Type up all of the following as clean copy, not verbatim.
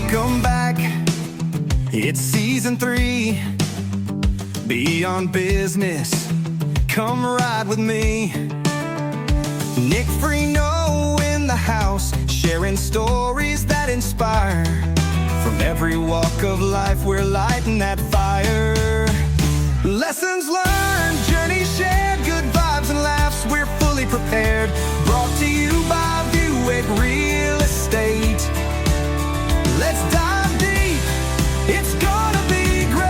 Welcome back, it's season 3, Beyond Business, come ride with me. Nick Freno in the house, sharing stories that inspire. From every walk of life, we're lighting that fire. Lessons learned, journeys shared, good vibes and laughs, we're fully prepared. Brought to you by Buick Real Estate. Let's dive deep, it's gonna be great.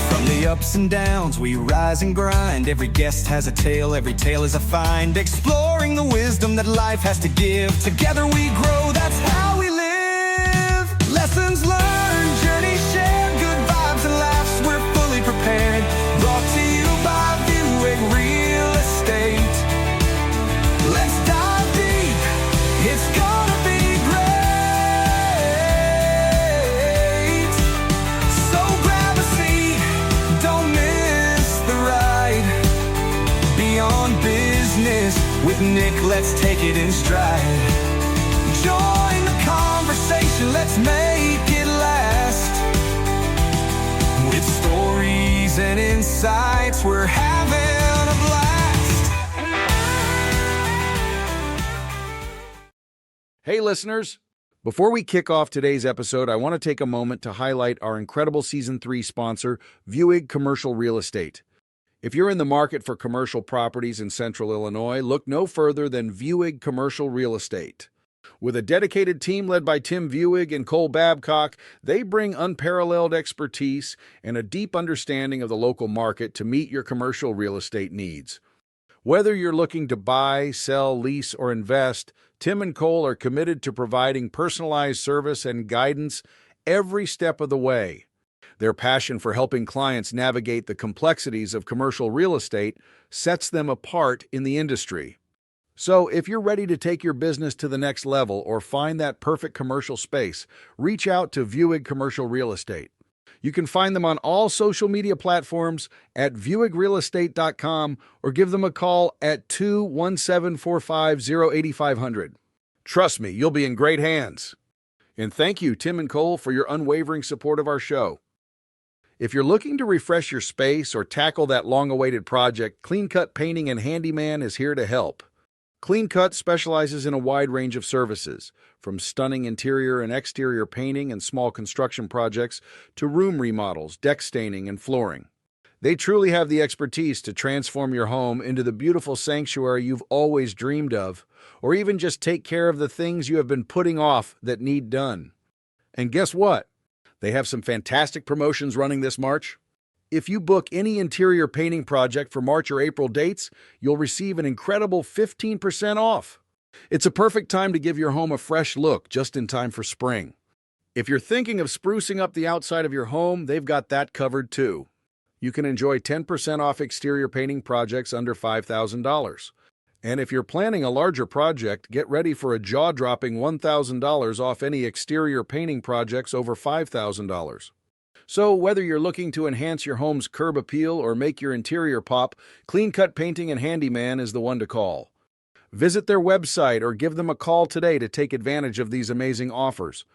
From the ups and downs, we rise and grind. Every guest has a tale, every tale is a find. Exploring the wisdom that life has to give. Together we grow, that's how we live. Lessons learned, journeys shared, good vibes and laughs, we're fully prepared. Brought to you by Buick Real Estate. Let's dive deep, it's gonna be great. So grab a seat, don't miss the ride. Beyond Business with Nick, let's take it in stride. Join the conversation, let's make it last. With stories and insights, we're having a blast. Hey listeners, before we kick off today's episode, I want to take a moment to highlight our incredible Season 3 sponsor, Buick Commercial Real Estate. If you're in the market for commercial properties in Central Illinois, look no further than Buick Commercial Real Estate. With a dedicated team led by Tim Buick and Cole Babcock, they bring unparalleled expertise and a deep understanding of the local market to meet your commercial real estate needs. Whether you're looking to buy, sell, lease, or invest, Tim and Cole are committed to providing personalized service and guidance every step of the way. Their passion for helping clients navigate the complexities of commercial real estate sets them apart in the industry. So, if you're ready to take your business to the next level or find that perfect commercial space, reach out to Buick Commercial Real Estate. You can find them on all social media platforms at buickrealestate.com or give them a call at 217-450-8500. Trust me, you'll be in great hands. And thank you, Tim and Cole, for your unwavering support of our show. If you're looking to refresh your space or tackle that long-awaited project, Clean Cut Painting and Handyman is here to help. Clean Cut specializes in a wide range of services, from stunning interior and exterior painting and small construction projects to room remodels, deck staining, and flooring. They truly have the expertise to transform your home into the beautiful sanctuary you've always dreamed of, or even just take care of the things you have been putting off that need done. And guess what? They have some fantastic promotions running this March. If you book any interior painting project for March or April dates, you'll receive an incredible 15% off. It's a perfect time to give your home a fresh look just in time for spring. If you're thinking of sprucing up the outside of your home, they've got that covered too. You can enjoy 10% off exterior painting projects under $5,000. And if you're planning a larger project, get ready for a jaw-dropping $1,000 off any exterior painting projects over $5,000. So whether you're looking to enhance your home's curb appeal or make your interior pop, Clean Cut Painting and Handyman is the one to call. Visit their website or give them a call today to take advantage of these amazing offers.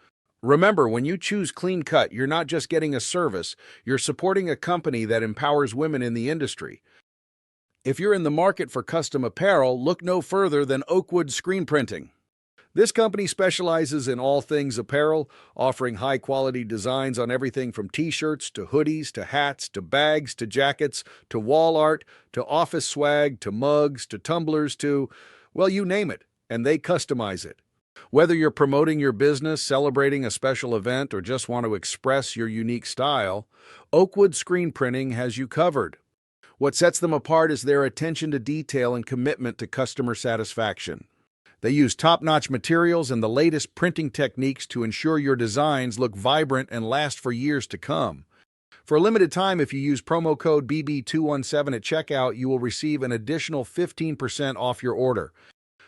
Remember, when you choose Clean Cut, you're not just getting a service, you're supporting a company that empowers women in the industry. If you're in the market for custom apparel, look no further than Oakwood Screen Printing. This company specializes in all things apparel, offering high-quality designs on everything from t-shirts to hoodies to hats to bags to jackets to wall art to office swag to mugs to tumblers to, well, you name it, and they customize it. Whether you're promoting your business, celebrating a special event, or just want to express your unique style, Oakwood Screen Printing has you covered. What sets them apart is their attention to detail and commitment to customer satisfaction. They use top-notch materials and the latest printing techniques to ensure your designs look vibrant and last for years to come. For a limited time, if you use promo code BB217 at checkout, you will receive an additional 15% off your order.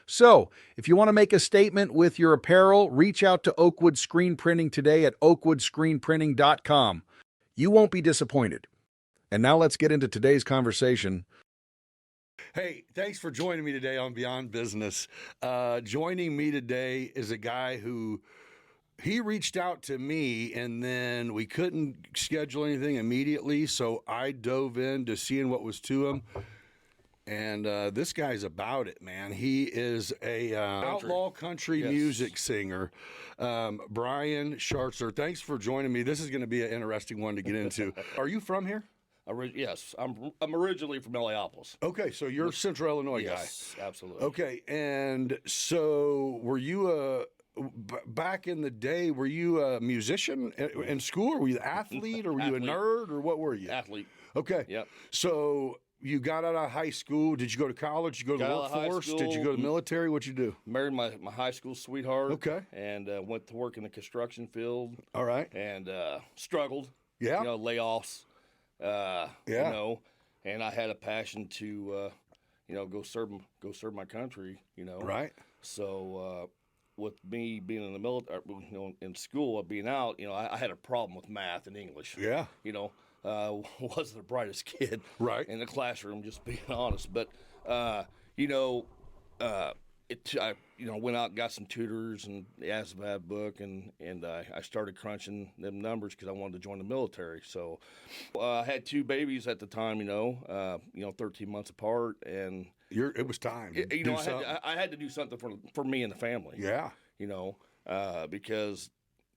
So, if you want to make a statement with your apparel, reach out to Oakwood Screen Printing today at oakwoodscreenprinting.com. You won't be disappointed. And now let's get into today's conversation. Hey, thanks for joining me today on Beyond Business. Joining me today is a guy who he reached out to me, and then we couldn't schedule anything immediately, so I dove into seeing what was to him. And this guy's about it, man. He is a outlaw country music singer. Brian Schartzer, thanks for joining me. This is going to be an interesting one to get into. Are you from here? Yes, I'm originally from Minneapolis. Okay, so you're a Central Illinois guy. Yes, absolutely. Okay, and so were you back in the day, were you a musician in school? Or were you an athlete, or were you a nerd, or what were you? Athlete. Okay. Yep. So you got out of high school. Did you go to college? Did you go to the workforce? Did you go to the military? What'd you do? Married my high school sweetheart. Okay. And went to work in the construction field. All right. And struggled. Yeah. Layoffs. Yeah. And I had a passion to, go serve my country. Right. So with me being in the military, in school, being out, I had a problem with math and English. Yeah. Wasn't the brightest kid right in the classroom, just being honest. But I went out and got some tutors and the ASVAB book, and I started crunching them numbers because I wanted to join the military. So I had two babies at the time, 13 months apart, and it was time. I had to do something for me and the family. Yeah, because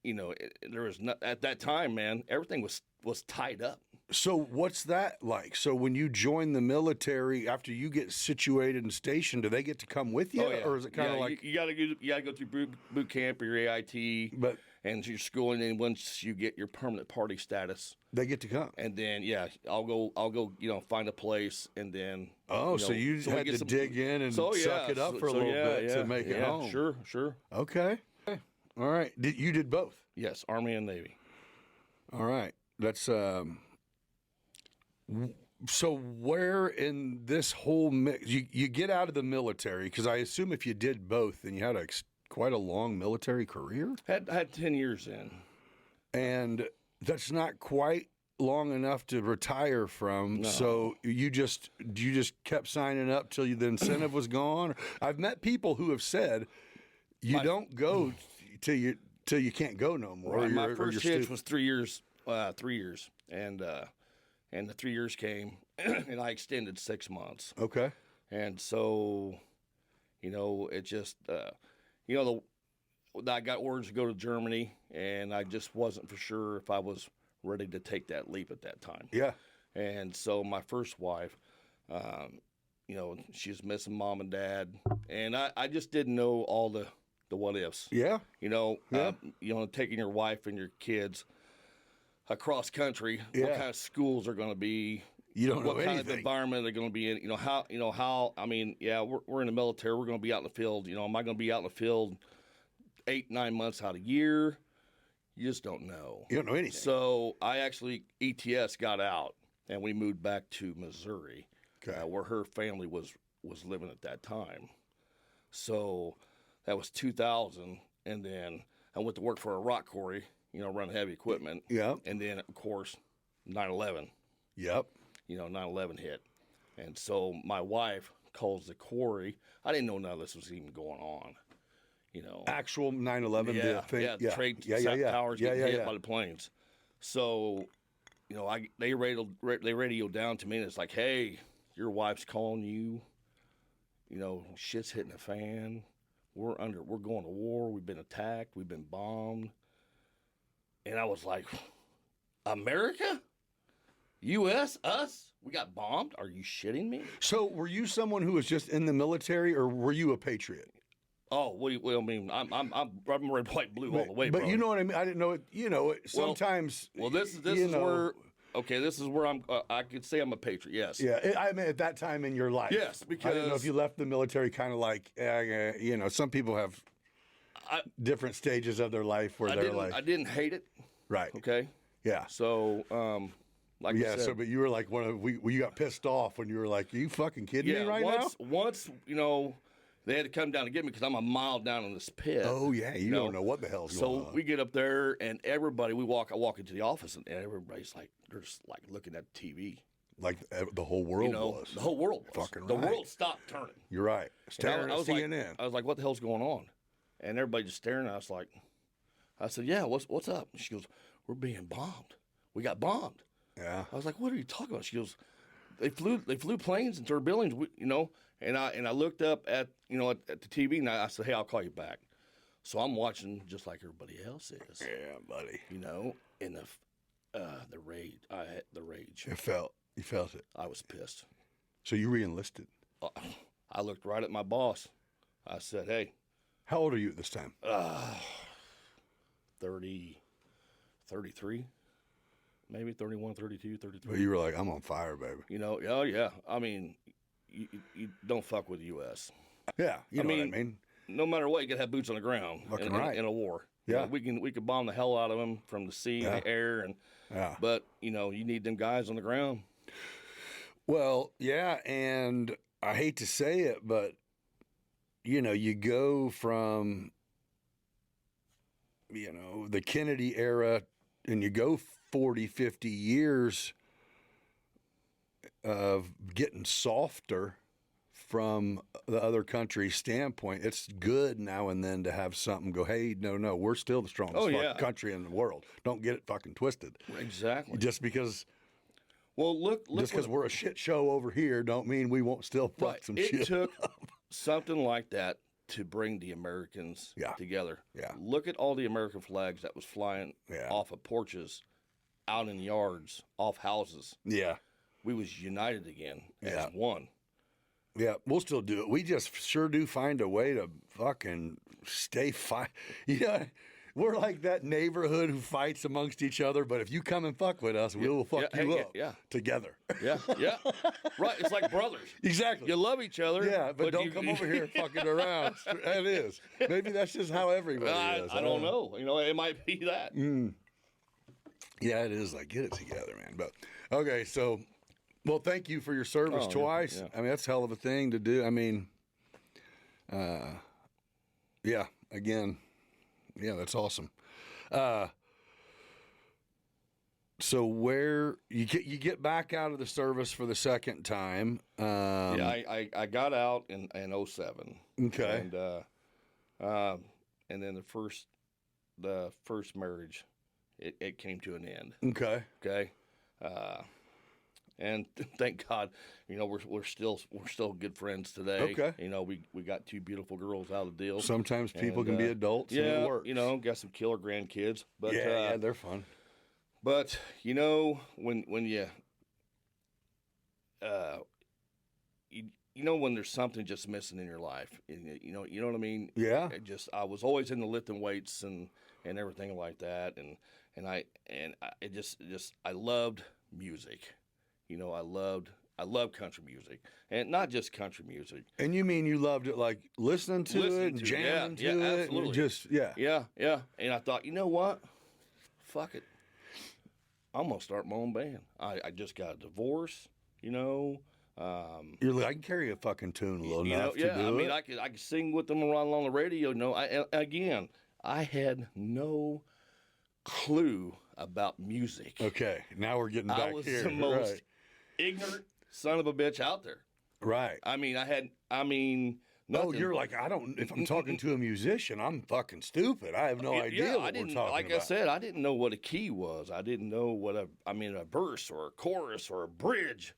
there was not, at that time, man, everything was tied up. So what's that like? So when you join the military, after you get situated and stationed, do they get to come with you? Oh, yeah. Or is it kind of like... You got to go through boot camp or your AIT and your school, and then once you get your permanent party status... They get to come. And then, I'll go find a place, and then... Oh, so you had to dig in and suck it up for a little bit to make it home. Sure. Okay. All right. You did both? Yes, Army and Navy. All right. That's... So where in this whole mix, you get out of the military, because I assume if you did both, then you had quite a long military career? Had 10 years in. And that's not quite long enough to retire from. No. So you just kept signing up till the incentive was gone? I've met people who have said don't go till you can't go no more. Right. My first hitch was 3 years. 3 years. And the 3 years came, and I extended 6 months. Okay. And so, it just, I got orders to go to Germany, and I just wasn't for sure if I was ready to take that leap at that time. Yeah. And so my first wife, she was missing mom and dad, and I just didn't know all the what ifs. Yeah. Taking your wife and your kids across country, what kind of schools are going to be? You don't know what anything. Kind of environment they're going to be in? How? I mean, we're in the military. We're going to be out in the field. Am I going to be out in the field 8-9 months out of the year? You just don't know. You don't know anything. So I actually ETS got out, and we moved back to Missouri, where her family was living at that time. So that was 2000, and then I went to work for a rock quarry. Run heavy equipment. Yep. And then, of course, 9/11. Yep. 9/11 hit. And so my wife calls the quarry. I didn't know none of this was even going on. Actual 9/11 thing. Yeah, trade towers getting hit by the planes. So, they radioed down to me, and it's like, hey, your wife's calling you. Shit's hitting the fan. We're going to war. We've been attacked. We've been bombed. And I was like, America? U.S.? Us? We got bombed? Are you shitting me? So were you someone who was just in the military, or were you a patriot? Oh, well, I mean, I'm red, white, blue all the way, but bro. You know what I mean? I didn't know it. Sometimes. Well, this is where. Okay, this is where I could say I'm a patriot. Yes. Yeah, I mean, at that time in your life. Yes, because I didn't know if you left the military kind of like, some people have different stages of their life where I didn't hate it. Right. Okay. Yeah. So, I said, so but you were like you got pissed off when you were like, are you fucking kidding me right now? Once, they had to come down to get me because I'm a mile down in this pit. Oh yeah, you don't know what the hell's going on. So we get up there, and everybody, I walk into the office, and everybody's like, they're just like looking at the TV. Like the whole world was. The whole world was. Fucking The right. world stopped turning. You're right. Staring at CNN. I was like, what the hell's going on? And everybody just staring. I was like, I said, yeah, what's up? And she goes, we're being bombed. We got bombed. Yeah. I was like, what are you talking about? She goes, they flew planes into our buildings, And I looked up at at the TV, and I said, hey, I'll call you back. So I'm watching just like everybody else is. Yeah, buddy. In the rage. I had the rage. You felt it. I was pissed. So you re-enlisted. I looked right at my boss. I said, hey. How old are you at this time? 33, maybe 31, 32, 33. But you were like, I'm on fire, baby. Oh yeah. I mean, you don't fuck with the U.S. Yeah, you know what I mean. No matter what, you gotta have boots on the ground Fucking right. in a war. Yeah. We could bomb the hell out of them from the sea, and the air, but you need them guys on the ground. Well, yeah, and I hate to say it, but you go from the Kennedy era, and you go 40, 50 years of getting softer from the other country's standpoint. It's good now and then to have something go, hey, no, we're still the strongest fucking country in the world. Don't get it fucking twisted. Exactly. Just because... Well, look. Just because we're a shit show over here, don't mean we won't still fuck some shit. It took something like that to bring the Americans together. Yeah. Look at all the American flags that was flying off of porches, out in yards, off houses. Yeah. We was united again as one. Yeah, we'll still do it. We just sure do find a way to fucking stay fight. We're like that neighborhood who fights amongst each other, but if you come and fuck with us, we will fuck you up together. Yeah. Right, it's like brothers. Exactly. You love each other. Yeah, but don't come over here fucking around. That is. Maybe that's just how everybody is. I don't know. It might be that. Yeah, it is. Like, get it together, man. But, okay, so, well, thank you for your service twice. Yeah. I mean, that's a hell of a thing to do. I mean, again... Yeah, that's awesome. So where you get back out of the service for the second time? I got out in 07. Okay. And then the first marriage, it came to an end. Okay. Okay. And thank God, we're still good friends today. Okay. We got two beautiful girls out of the deal. Sometimes people can be adults and it works. Got some killer grandkids. But yeah, they're fun. But when you when there's something just missing in your life, you know what I mean? Yeah. I was always into lifting weights and everything like that, and I loved music. I loved country music, and not just country music. And you mean you loved it, like listening to it and jamming to it? Absolutely. And Yeah. And I thought, you know what? Fuck it. I'm gonna start my own band. I just got a divorce. You're like, I can carry a fucking tune a little enough to do it. I mean, I could sing with them around on the radio. I had no clue about music. Okay, now we're getting back here. I was the most ignorant son of a bitch out there. Right. Nothing. Oh, you're like, if I'm talking to a musician, I'm fucking stupid. I have no idea what we're talking about. Like I said, I didn't know what a key was. I didn't know what a verse or a chorus or a bridge.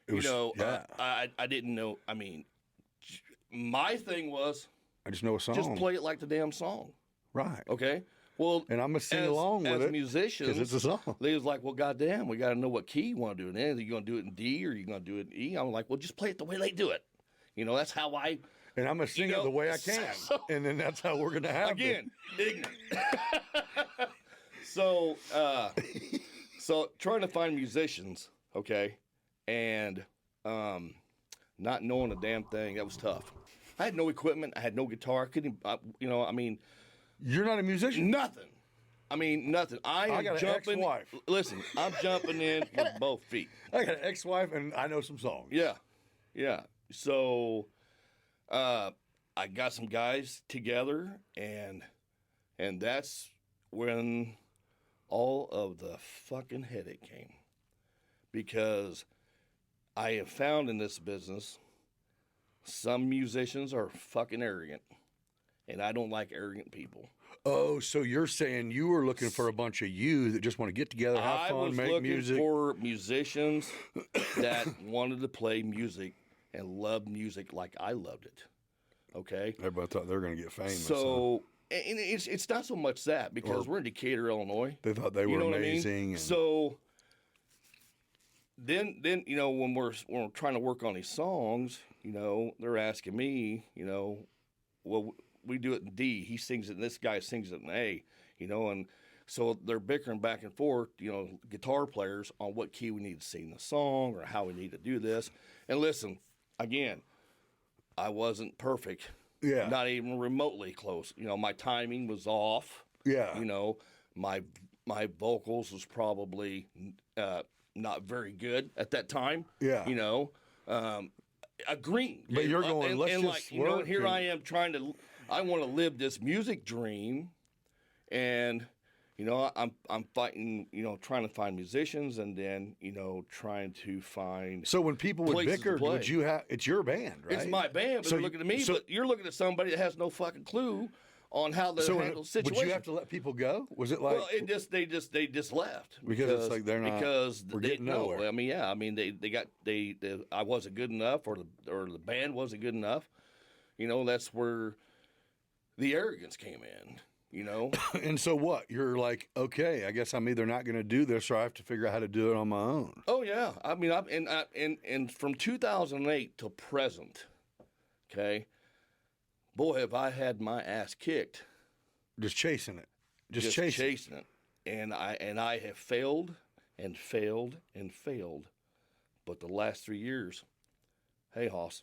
I didn't know. I mean, my thing was, I just know a song. Just play it like the damn song. Right. Okay. Well, and I'm gonna sing along with it as musicians, because it's a song. They was like, "Well, goddamn, we got to know what key you want to do it in. Are you going to do it in D or are you going to do it in E?" I'm like, "Well, just play it the way they do it." That's how I. And I'm gonna sing it the way I can, and then that's how we're gonna have it. Ignorant. So trying to find musicians, okay, and not knowing a damn thing, that was tough. I had no equipment. I had no guitar. I couldn't. You're not a musician? Nothing. Nothing. I got jumping. an ex-wife. Listen, I'm jumping in with both feet. I got an ex-wife, and I know some songs. Yeah. So, I got some guys together, and that's when all of the fucking headache came, because I have found in this business, some musicians are fucking arrogant, and I don't like arrogant people. Oh, so you're saying you were looking for a bunch of you that just want to get together, have fun, make music? I was looking for musicians that wanted to play music and loved music like I loved it. Okay? Everybody thought they were going to get famous. So, and it's not so much that, because we're in Decatur, Illinois. They thought they were amazing. I mean? So then when we're trying to work on these songs, they're asking me, well, we do it in D. He sings it, and this guy sings it in A. And so they're bickering back and forth, guitar players, on what key we need to sing the song or how we need to do this. And listen, again, I wasn't perfect. Yeah. Not even remotely close. My timing was off. Yeah. My vocals was probably not very good at that time. Yeah. Agreeing. But you're going, let's and just work. work. Here I am I want to live this music dream, and I'm fighting, trying to find musicians, and then trying to find. So when people would bicker, would you have? It's your band, right? It's my band, but So they're looking at me. But you're looking at somebody that has no fucking clue on how to handle the situation. Would you have to let people go? Was it like? Well, they just left because it's like they're not. Because we're getting nowhere. No, I mean, yeah, I mean they I wasn't good enough, or the band wasn't good enough. That's where the arrogance came in. And so what? You're like, okay, I guess I'm either not going to do this, or I have to figure out how to do it on my own. Oh yeah, I mean, and from 2008 till present, okay, boy, have I had my ass kicked. Just chasing it, just chasing it, and I have failed and failed and failed, but the last 3 years, hey Hoss,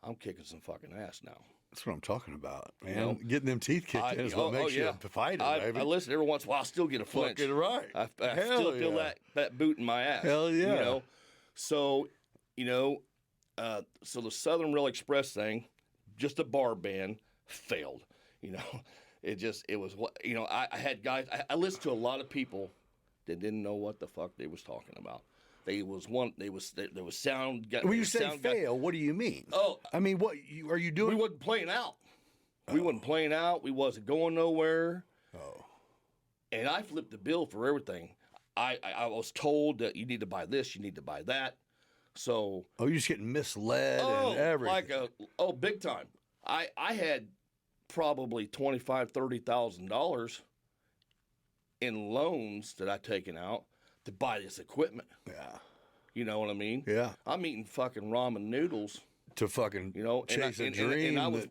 I'm kicking some fucking ass now. That's what I'm talking about, man. Getting them teeth kicked in is what makes you a fighter, baby. I listen every once in a while. I still get a flinch. Fucking right. I still feel that boot in my ass. Hell yeah. So, so the Southern Rail Express thing, just a bar band, failed. It was what I had guys. I listened to a lot of people that didn't know what the fuck they was talking about. There was sound. When you say fail, what do you mean? Oh, I mean, what are you doing? We wasn't playing out. We wasn't playing out. We wasn't going nowhere. Oh. And I flipped the bill for everything. I was told that you need to buy this, you need to buy that. So. Oh, you're just getting misled and everything. Big time. I had probably $25,000-$30,000 in loans that I'd taken out to buy this equipment. Yeah. You know what I mean? Yeah. I'm eating fucking ramen noodles to fucking chase a And dream. I was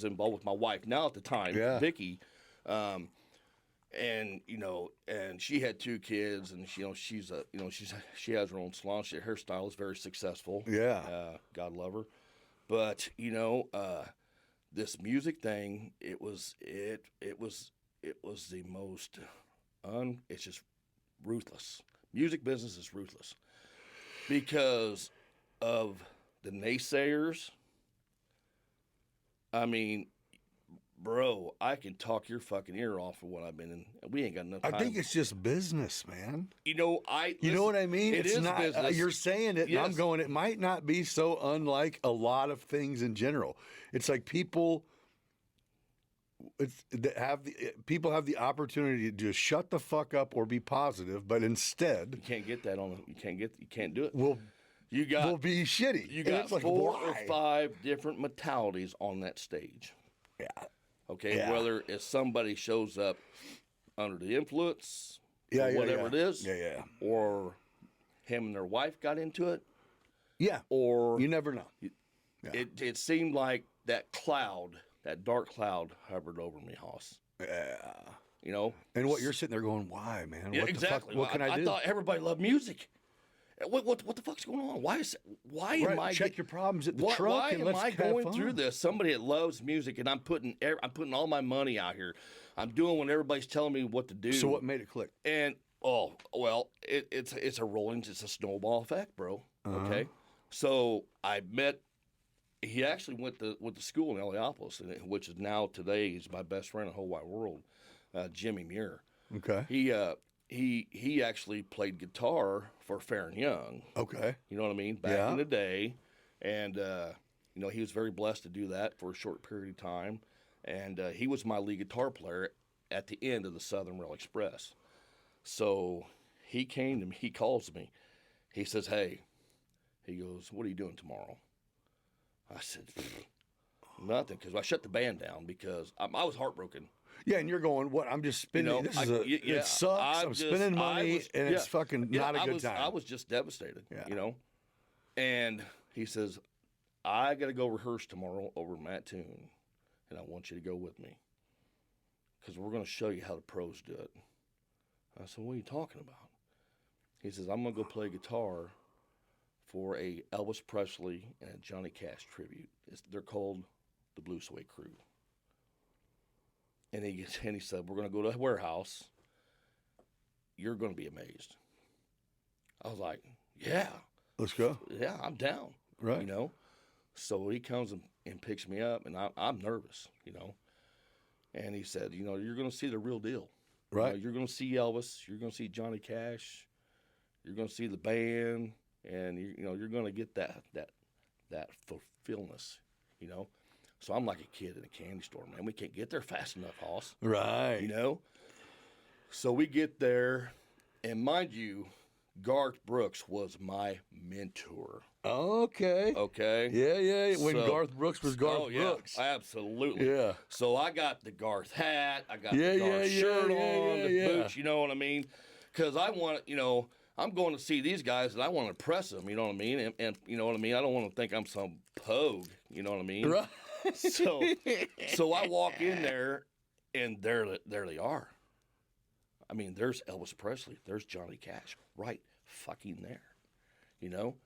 involved with my wife now at the time, Vicky, and she had 2 kids, and she has her own salon. Her style is very successful. Yeah. God love her, but this music thing, it was the most it's just ruthless. Music business is ruthless because of the naysayers. I mean, bro, I can talk your fucking ear off for what I've been in. We ain't got enough time. I think it's just business, man. You know what I mean? It's not business. You're saying it, yes. and I'm going, it might not be so unlike a lot of things in general. It's like people people have the opportunity to just shut the fuck up or be positive, but instead you can't get that you can't do it. We'll be shitty. You got like, 4 or 5 different mentalities on that stage. Yeah. Okay. Yeah. Whether it's somebody shows up under the influence, whatever it is, or him and their wife got into it, or you never know. It seemed like that dark cloud hovered over me, Hoss. Yeah. And what you're sitting there going, why, man? Yeah, what exactly. The fuck, what can I do? I thought everybody loved music. What the fuck's going on? Why am I check your problems at the truck? Why and am let's I have going fun. through this? Somebody that loves music, and I'm putting all my money out here. I'm doing what everybody's telling me what to do. So what made it click? And it's a snowball effect, bro. Okay, so I met. He actually went to school in Heliopolis, which is now today he's my best friend in the whole wide world, Jimmy Muir. Okay. he actually played guitar for Fair and Young. Okay. You know what I mean? Back in the day. And, you know, he was very blessed to do that for a short period of time. And he was my lead guitar player at the end of the Southern Rail Express. So he came to me, he calls me. He says, hey, he goes, what are you doing tomorrow? I said, nothing, because I shut the band down because I was heartbroken. Yeah, and you're going, what? I'm just spending. It sucks. I'm spending money, and it's fucking not a good time. I was just devastated, you know. And he says, I got to go rehearse tomorrow over Mattoon, and I want you to go with me because we're going to show you how the pros do it. I said, what are you talking about? He says, I'm going to go play guitar for a Elvis Presley and a Johnny Cash tribute. They're called the Blue Suede Crew. And he said, we're going to go to a warehouse. You're going to be amazed. I was like, yeah. Let's go. Yeah, I'm down. Right. You know? So he comes and picks me up, and I'm nervous, you know? And he said, you know, you're going to see the real deal. Right. You know, you're going to see Elvis. You're going to see Johnny Cash. You're going to see the band. And, you're going to get that fulfillment, you know? So I'm like a kid in a candy store, man. We can't get there fast enough, Hoss. Right. You know? So we get there, and mind you, Garth Brooks was my mentor. Okay. Okay? Yeah. When Garth Brooks was Garth Brooks. Absolutely. Yeah. So I got the Garth hat. I got the Garth shirt on, the boots, you know what I mean? Because I want, I'm going to see these guys, and I want to impress them, you know what I mean? And you know what I mean? I don't want to think I'm some pogue, you know what I mean? Right. So I walk in there, and there they are. I mean, there's Elvis Presley. There's Johnny Cash right fucking there, you know?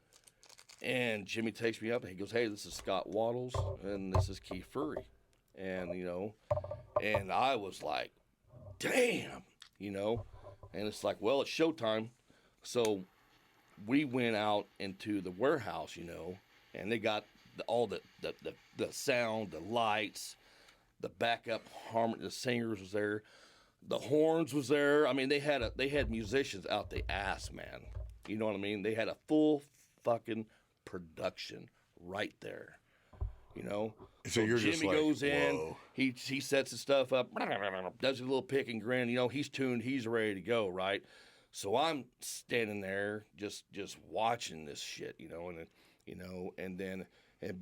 And Jimmy takes me up, and he goes, hey, this is Scott Waddles, and this is Keith Furry. And, and I was like, damn, And it's like, well, it's showtime. So we went out into the warehouse, and they got all the sound, the lights, the backup harmony, the singers was there, the horns was there. I mean, they had musicians out the ass, man. You know what I mean? They had a full fucking production right there. So you're Jimmy just like, goes in, whoa. he sets his stuff up, does a little pick and grin. He's tuned, he's ready to go, right? So I'm standing there just watching this shit, and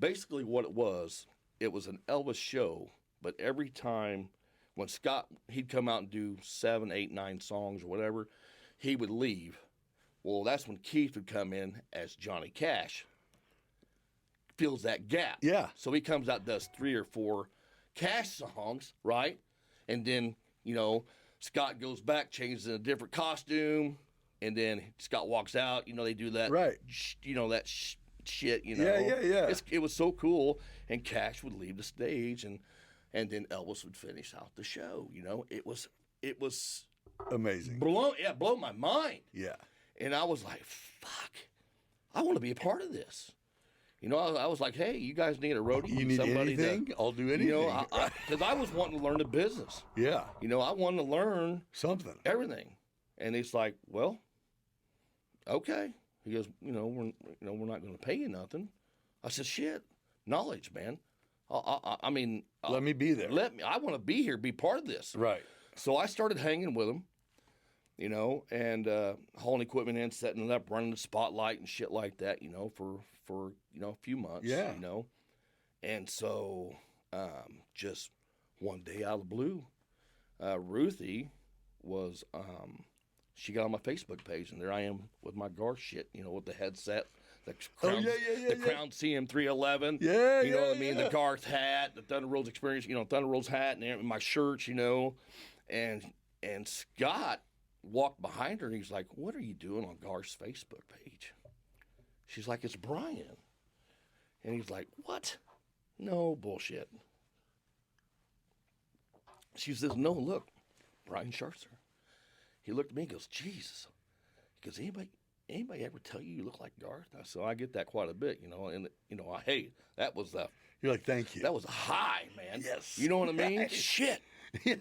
basically what it was an Elvis show, but every time when Scott, he'd come out and do 7, 8, 9 songs or whatever, he would leave. Well, that's when Keith would come in as Johnny Cash, fills that gap. Yeah. So he comes out, does 3 or 4 Cash songs, right? And then, Scott goes back, changes in a different costume, and then Scott walks out. They do that, right? Shit, Yeah. It was so cool, and Cash would leave the stage, and then Elvis would finish out the show. It was amazing. Blow my mind. Yeah. And I was like, fuck, I want to be a part of this. I was like, hey, you guys need a roadie? You need somebody anything? I'll do anything. Because I was wanting to learn the business. Yeah. I wanted to learn something, everything. And he's like, well, okay. He goes, we're not going to pay you nothing. I said, shit, knowledge, man. I mean, let me be there. I want to be here, be part of this. Right. So I started hanging with him, and hauling equipment in, setting it up, running the spotlight and shit like that, for a few months. Yeah. And so just one day out of the blue, Ruthie was she got on my Facebook page, and there I am with my Garth shit, with the headset, the Crown, Crown CM311. Yeah, you know what I mean? The Garth hat, the Thunder Rolls Experience, Thunder Rolls hat, and my shirts, and Scott walked behind her, and he's like, "What are you doing on Garth's Facebook page?" She's like, "It's Brian," and he's like, "What? No bullshit." She says, "No, look, Brian Shartzer." He looked at me and goes, Jesus. He goes, anybody ever tell you look like Garth? So I get that quite a bit, and, hey, that was you're like, thank you. That was a high, man. Yes. You know what I mean? Shit. Yeah.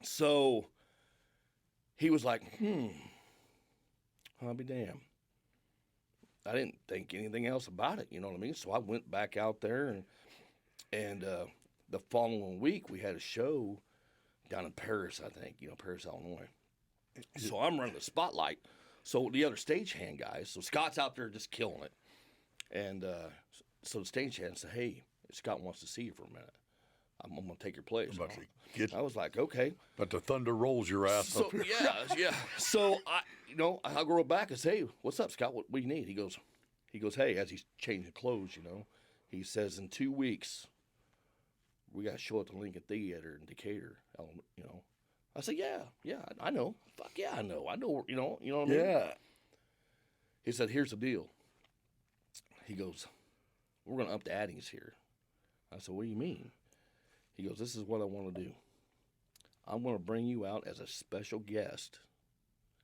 So he was like, I'll be damned. I didn't think anything else about it, you know what I mean? So I went back out there, and the following week we had a show down in Paris, I think, Paris, Illinois. So I'm running the spotlight. So the other stagehand guys, so Scott's out there just killing it. And so the stagehand said, hey, Scott wants to see you for a minute. I'm going to take your place. I was like, okay. But the thunder rolls your ass up here. Yeah. So I go back and say, hey, what's up, Scott? What do you need? He goes, hey, as he's changing clothes, he says, in 2 weeks, we got to show at the Lincoln Theater in Decatur, I said, yeah, I know. Fuck yeah, I know, you know what I mean? Yeah. He said, here's the deal. He goes, we're going to up the addings here. I said, what do you mean? He goes, this is what I want to do. I'm going to bring you out as a special guest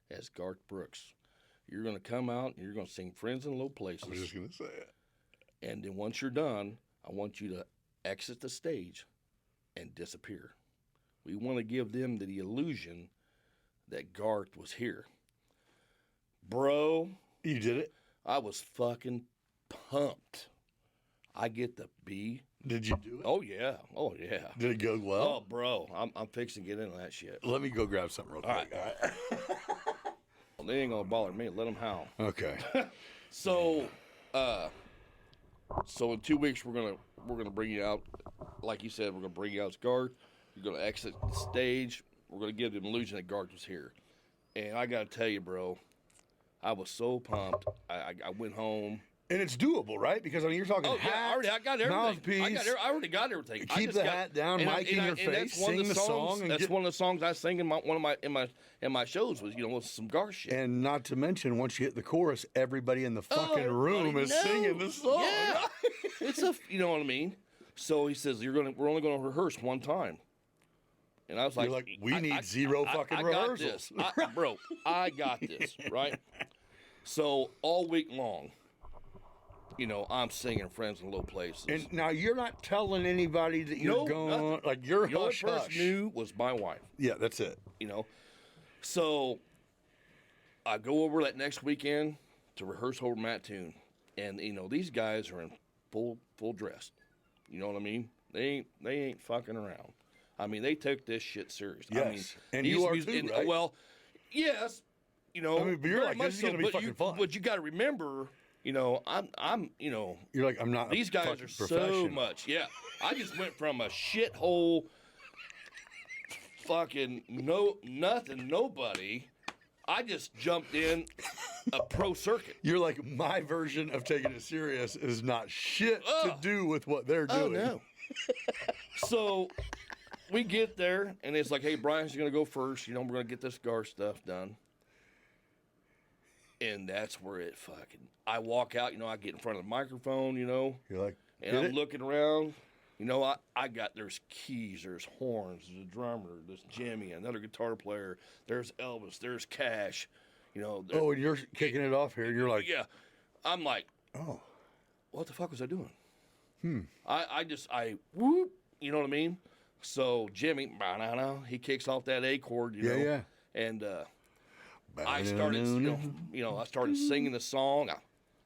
as Garth Brooks. You're going to come out and you're going to sing Friends in Low Places. I was just going to say it. And then once you're done, I want you to exit the stage and disappear. We want to give them the illusion that Garth was here. Bro. You did it? I was fucking pumped. I get the B. Did you do it? Oh, yeah. Oh, yeah. Did it go well? Oh, bro. I'm fixing to get into that shit. Let me go grab something real quick. All right. Well, they ain't going to bother me. Let them howl. Okay. So in 2 weeks, we're gonna bring you out. Like you said, we're going to bring you out as Garth. You're going to exit the stage. We're going to give them the illusion that Garth was here. And I got to tell you, bro, I was so pumped. I went home. And it's doable, right? Because you're talking hat, I got everything. mouthpiece. I already got everything. Keep the hat down, mic in your face, sing the song. That's one of the songs I sing in my shows was was some Garth shit. And not to mention, once you hit the chorus, everybody in the fucking room is singing the song. Yeah, it's you know what I mean. So he says we're only gonna rehearse one time. And I was like, we need zero fucking rehearsals. I got this. Bro, I got this, right? So all week long, I'm singing Friends in Low Places. And now you're not telling anybody that you're going, nothing. like you're the only hush person hush. knew was my wife. Yeah, that's it. So I go over that next weekend to rehearse over Mattoon. And, these guys are in full dress. You know what I mean? They ain't fucking around. I mean, they took this shit serious. Yes. I mean, and you are too, right? Well, yes. But you're like, this is going to be fucking fun. But you got to remember, I'm You're like, I'm not. These guys are so much. Yeah. I just went from a shithole, fucking nobody. I just jumped in a pro circuit. You're like, my version of taking it serious is not shit to do with what they're doing. Oh, no. So we get there, and it's like, hey, Brian's going to go first. We're going to get this Garth stuff done. And that's where I walk out, I get in front of the microphone, You're like, and I'm looking around. There's keys, there's horns, there's a drummer, there's Jimmy, another guitar player, there's Elvis, there's Cash, and you're kicking it off here, and you're like, yeah. I'm like, oh, what the fuck was I doing? I whoop, you know what I mean? So Jimmy, he kicks off that A chord, yeah. And I started, I started singing the song.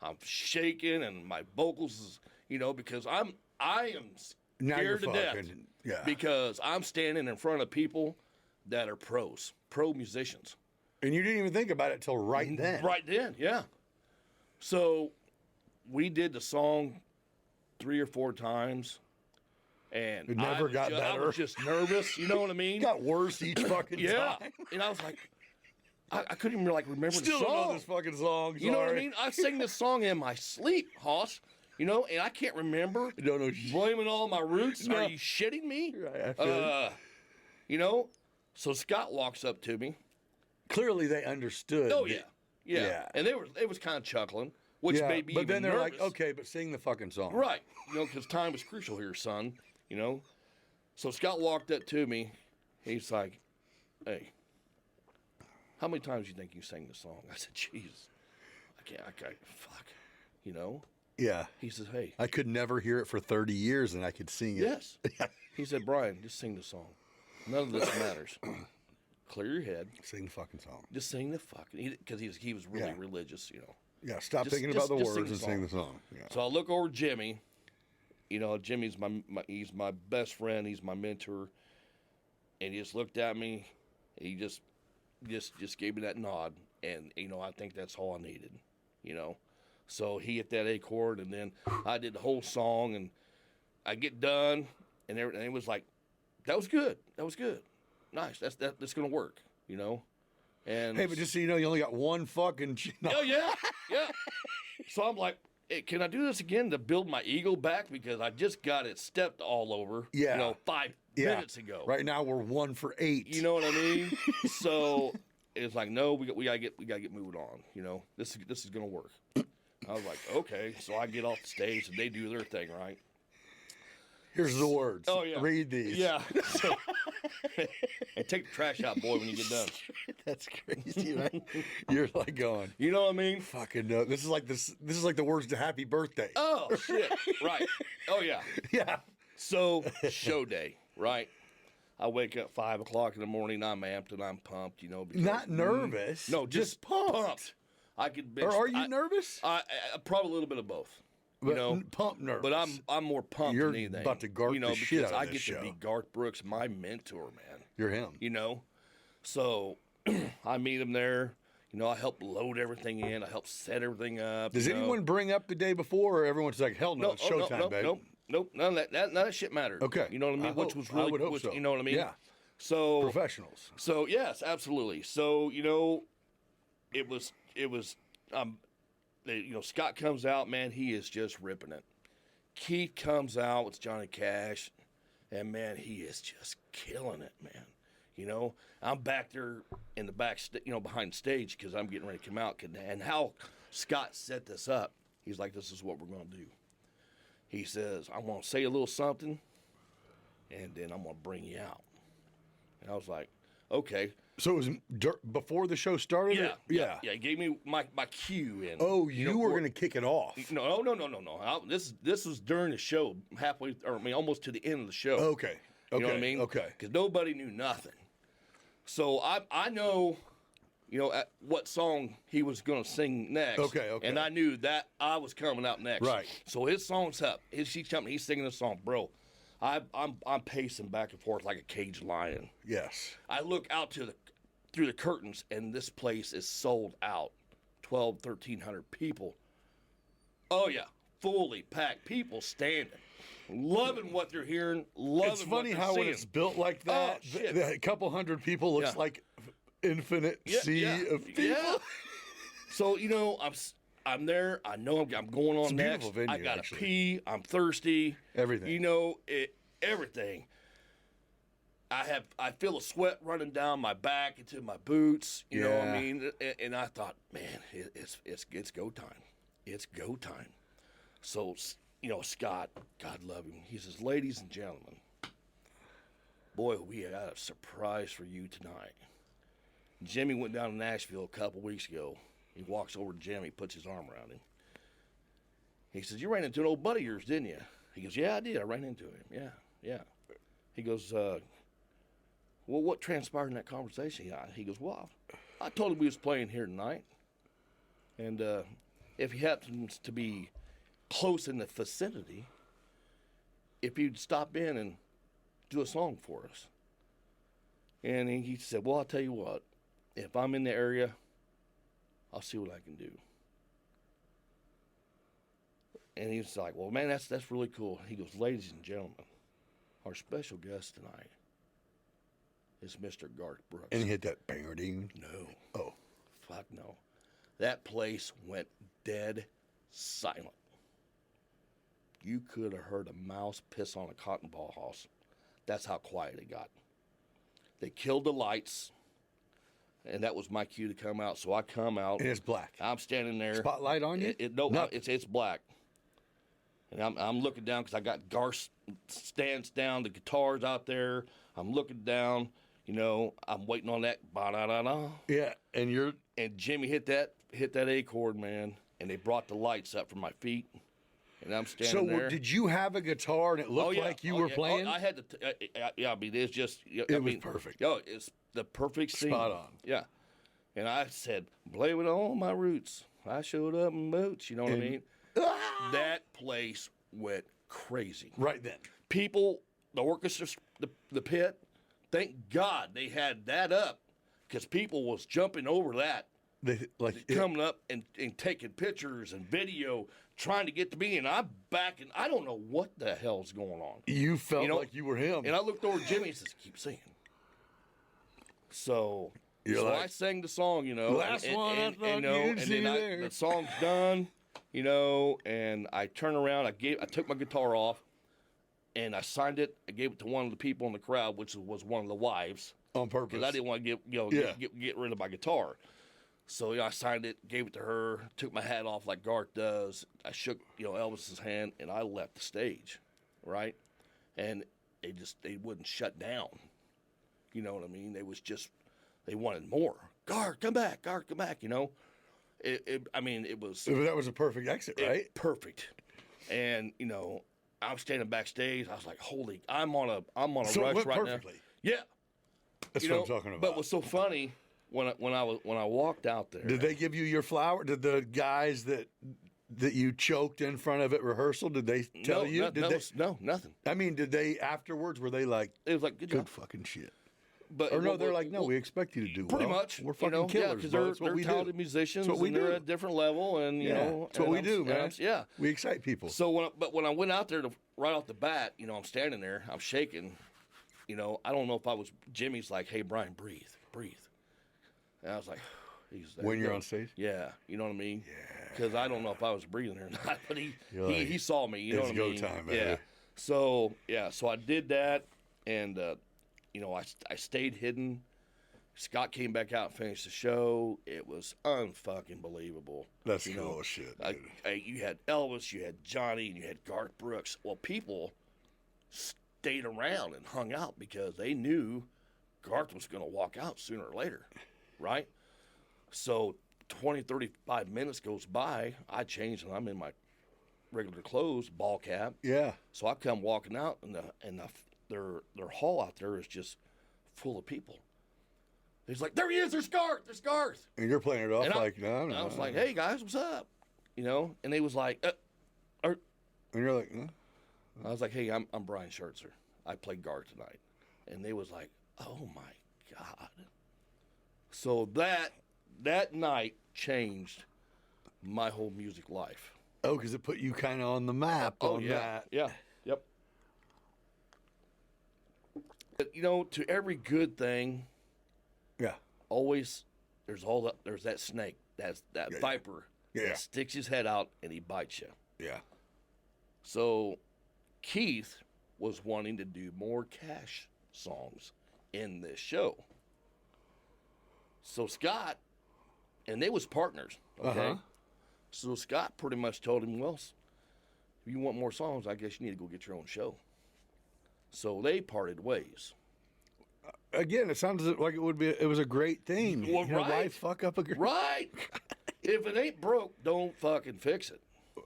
I'm shaking, and my vocals, because I am scared to death. Yeah. Because I'm standing in front of people that are pro musicians. And you didn't even think about it till right then. Right then, yeah. So we did the song 3 or 4 times. And it never got better. I was just nervous, you know what I mean? It got worse each fucking time. And I was like, I couldn't even remember Still the song. don't know this fucking song. You know what I mean? I sang this song in my sleep, Hoss. And I can't remember. I don't know. Blaming all my roots. No. Are you shitting me? Right, So Scott walks up to me. Clearly they understood. Oh yeah. And they was kind of chuckling, which made me but then they're nervous. like, okay, but sing the fucking song. Right. Because time is crucial here, son. So Scott walked up to me. He's like, hey, how many times do you think you sang the song? I said, jeez, I can't, fuck, Yeah. He says, hey. I could never hear it for 30 years and I could sing it. Yes. He said, Brian, just sing the song. None of this matters. clear your head, Sing the fucking song. just sing the fucking, because he was really religious, you know. Yeah, stop Just- thinking just- about the just words and sing the song. Yeah. So I look over Jimmy. You know, Jimmy's he's my best friend. He's my mentor. And he just looked at me. He just gave me that nod. And, you know, I think that's all I needed, you know. So he hit that A chord, and then I did the whole song, and I get done, and it was like, that was good. That was good. Nice. That's going to work, you know. And Hey, but just so you know, you only got one fucking... oh, yeah. So I'm like, hey, can I do this again to build my ego back? Because I just got it stepped all over, Yeah. you know, 5 minutes ago. Right now we're 1 for 8. You know what I mean? So it's like, no, we gotta get moving on. You know, this is gonna work. I was like, okay. So I get off the stage and they do their thing, right? Here's the words. Oh yeah. Read these. Yeah. And take the trash out, boy, when you get done. That's crazy, right? You're like going, You know what I mean? fucking no. This is like the words to Happy Birthday. Oh shit! Right. Oh yeah. Yeah. So show day, right? I wake up 5 o'clock in the morning. I'm amped and I'm pumped. You know, because, Not nervous. No, just pumped. I could. Or are you nervous? I probably a little bit of both. You But know, pump nervous. but I'm more pumped You're than anything. about to gark you know, the shit because out of I this get show. to be Garth Brooks, my mentor, man. You're him. You know, so I meet him there. You know, I help load everything in. I help set everything up. Does you know. anyone bring up the day before, or everyone's like, hell no, it's showtime, babe? Nope. None of that shit mattered. Okay. You know what I mean? I Which hope- was I really, would hope so. you know what I mean? Yeah. So Professionals. So yes, absolutely. So you know, it was you know, Scott comes out, man, he is just ripping it. Keith comes out with Johnny Cash, and man, he is just killing it, man. You know, I'm back there in the back, you know, behind stage because I'm getting ready to come out. And how Scott set this up, he's like, "This is what we're going to do." He says, "I'm going to say a little something, and then I'm going to bring you out." And I was like, "Okay." So it was before the show started? or- Yeah. He gave me my cue in. Oh, you know, were going to kick it off. No. This was during the show, halfway, or I mean, almost to the end of the show. Okay. You know what I mean? Okay. Because nobody knew nothing. So I know, you know, what song he was going to sing next. Okay. And I knew that I was coming out next. Right. So his song's up. He's singing the song, bro. I'm pacing back and forth like a caged lion. Yes. I look out through the curtains, and this place is sold out. 1,300 people. Oh yeah, fully packed. People standing, loving what they're hearing. Loving It's funny what they're how when seeing. it's built like that, Oh, shit. a couple hundred people looks Yeah. like infinite sea of people. Yeah. So you know, I'm there. I know I'm going on It's a next. beautiful venue, I gotta actually. pee. I'm thirsty. Everything. You know, everything. I feel the sweat running down my back into my boots. You know what I Yeah. mean? And I thought, man, it's go time. It's go time. So you know, Scott, God love him. He says, "Ladies and gentlemen, boy, we got a surprise for you tonight." Jimmy went down to Nashville a couple weeks ago. He walks over to Jimmy, puts his arm around him. He says, "You ran into an old buddy of yours, didn't you?" He goes, "Yeah, I did. I ran into him. Yeah. He goes, "Well, what transpired in that conversation?" He goes, "Well, I told him we was playing here tonight. And if he happens to be close in the vicinity, if you'd stop in and do a song for us." And he said, "Well, I'll tell you what. If I'm in the area, I'll see what I can do." And he's like, "Well, man, that's really cool." He goes, "Ladies and gentlemen, our special guest tonight is Mr. Garth Brooks." And he hit that banger ding. No. Oh. Fuck no. That place went dead silent. You could have heard a mouse piss on a cotton ball house. That's how quiet it got. They killed the lights, and that was my cue to come out. So I come out. And it's black. I'm standing there. Spotlight on you? No, Nothing. it's black. And I'm looking down because I got Garth stands down, the guitars out there. I'm looking down. You know, I'm waiting on that ba-da-da-da. Yeah, And Jimmy hit that A chord, man, and they brought the lights up from my feet, and I'm standing there. So did you have a guitar and it looked like you were playing? I had to. Yeah, I mean, it's just. It was perfect. Yo, it's the perfect scene. Spot on. Yeah. And I said, blame it on my roots. I showed up in boots. You know what I mean? That place went crazy. Right then. People, the orchestra, the pit, thank God they had that up because people was jumping over that. Coming up and taking pictures and video, trying to get to me, and I'm back, and I don't know what the hell's going on. You felt like you were him. And I looked over at Jimmy and says, keep singing. So I sang the song, Last one, I thought you'd see there. The song's done, and I turn around, I took my guitar off, and I signed it. I gave it to one of the people in the crowd, which was one of the wives. On purpose. Because I didn't want to get rid of my guitar. So I signed it, gave it to her, took my hat off like Garth does. I shook Elvis's hand, and I left the stage, right? And they wouldn't shut down. You know what I mean? They wanted more. Garth, come back! Garth, come back! It was. That was a perfect exit, right? Perfect. And I'm standing backstage. I was like, holy! I'm on a So rush it went right perfectly. now. Yeah. That's what I'm talking about. But what's so funny? When I walked out there, did they give you your flower? Did the guys that you choked in front of at rehearsal? Did they tell you? No, nothing. I mean, did they afterwards? Were they like, it was like good job. fucking shit? But They're like, no, we expect you to do pretty well. much. We're fucking killers. Because they're talented musicians. That's what we They're do. at a different level, and that's what we do, man. Yeah, we excite people. So when I went out there right off the bat, I'm standing there, I'm shaking. I don't know if I was. Jimmy's like, hey Brian, breathe. And I was like, when you're on stage? Yeah, you know what I mean? Yeah. Because I don't know if I was breathing or not, but he saw me, you know what I it's mean? go time, man. Yeah. So I did that, and, I stayed hidden. Scott came back out and finished the show. It was unfucking believable. That's cool as shit, dude. You had Elvis, you had Johnny, and you had Garth Brooks. Well, people stayed around and hung out because they knew Garth was going to walk out sooner or later. Right? So 20, 35 minutes goes by. I change and I'm in my regular clothes, ball cap. Yeah. So I come walking out and their hall out there is just full of people. He's like, there he is, there's Garth. And you're playing it off And like, no. I was like, hey guys, what's up? And they was like, and you're like, no. I was like, hey, I'm Brian Schertzer. I played Garth tonight. And they was like, oh my God. So that night changed my whole music life. Oh, because it put you kind of on the map that. Yeah, yep. But, to every good thing, always there's that snake, that viper that sticks his head out and he bites you. Yeah. So Keith was wanting to do more Cash songs in this show. So Scott, and they was partners, okay? Uh-huh. So Scott pretty much told him, well, if you want more songs, I guess you need to go get your own show. So they parted ways. Again, it sounds like it was a great thing. Well, right. Why fuck up a great... Right. If it ain't broke, don't fucking fix it.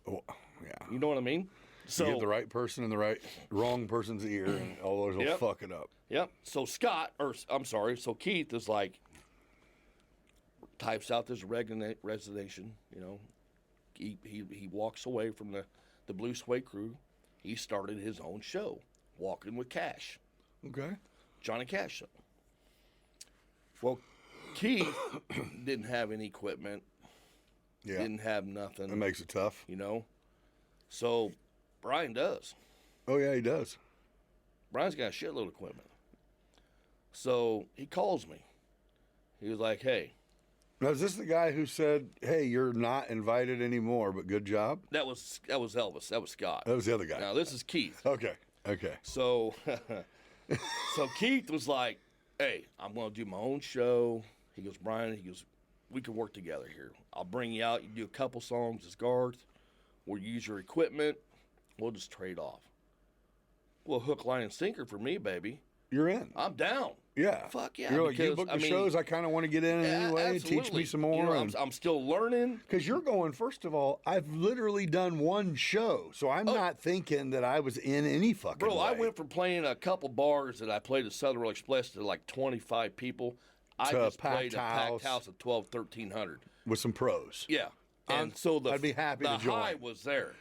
Well, yeah. You know what I mean? So you get the right person in the wrong person's ear, and all those will fuck it up. Yep. So so Keith is like, types out this resignation, He walks away from the Blue Suede Crew. He started his own show, Walking with Cash. Okay. Johnny Cash show. Well, Keith didn't have any equipment. Yeah. Didn't have nothing. That makes it tough. So Brian does. Oh, yeah, he does. Brian's got a shitload of equipment. So he calls me. He was like, hey. Now, is this the guy who said, hey, you're not invited anymore, but good job? That was Elvis. That was Scott. That was the other guy. Now, this is Keith. Okay. So, Keith was like, hey, I'm going to do my own show. He goes, Brian, we can work together here. I'll bring you out. You do a couple songs as Garth. We'll use your equipment. We'll just trade off. Well, hook, line, and sinker for me, baby. You're in. I'm down. Yeah. Fuck yeah. You're like, you because, book the I mean, shows, I kind of want to get in anyway and teach me absolutely. some more. You know, I'm still learning. Because you're going, first of all, I've literally done one show, so I'm not thinking that I was in any fucking Bro, way. I went from playing a couple bars that I played at Southern Royal Express to like 25 people. I To a just played a packed packed house of 1,300. with some pros. Yeah. And so I'd be happy the to join. high was there.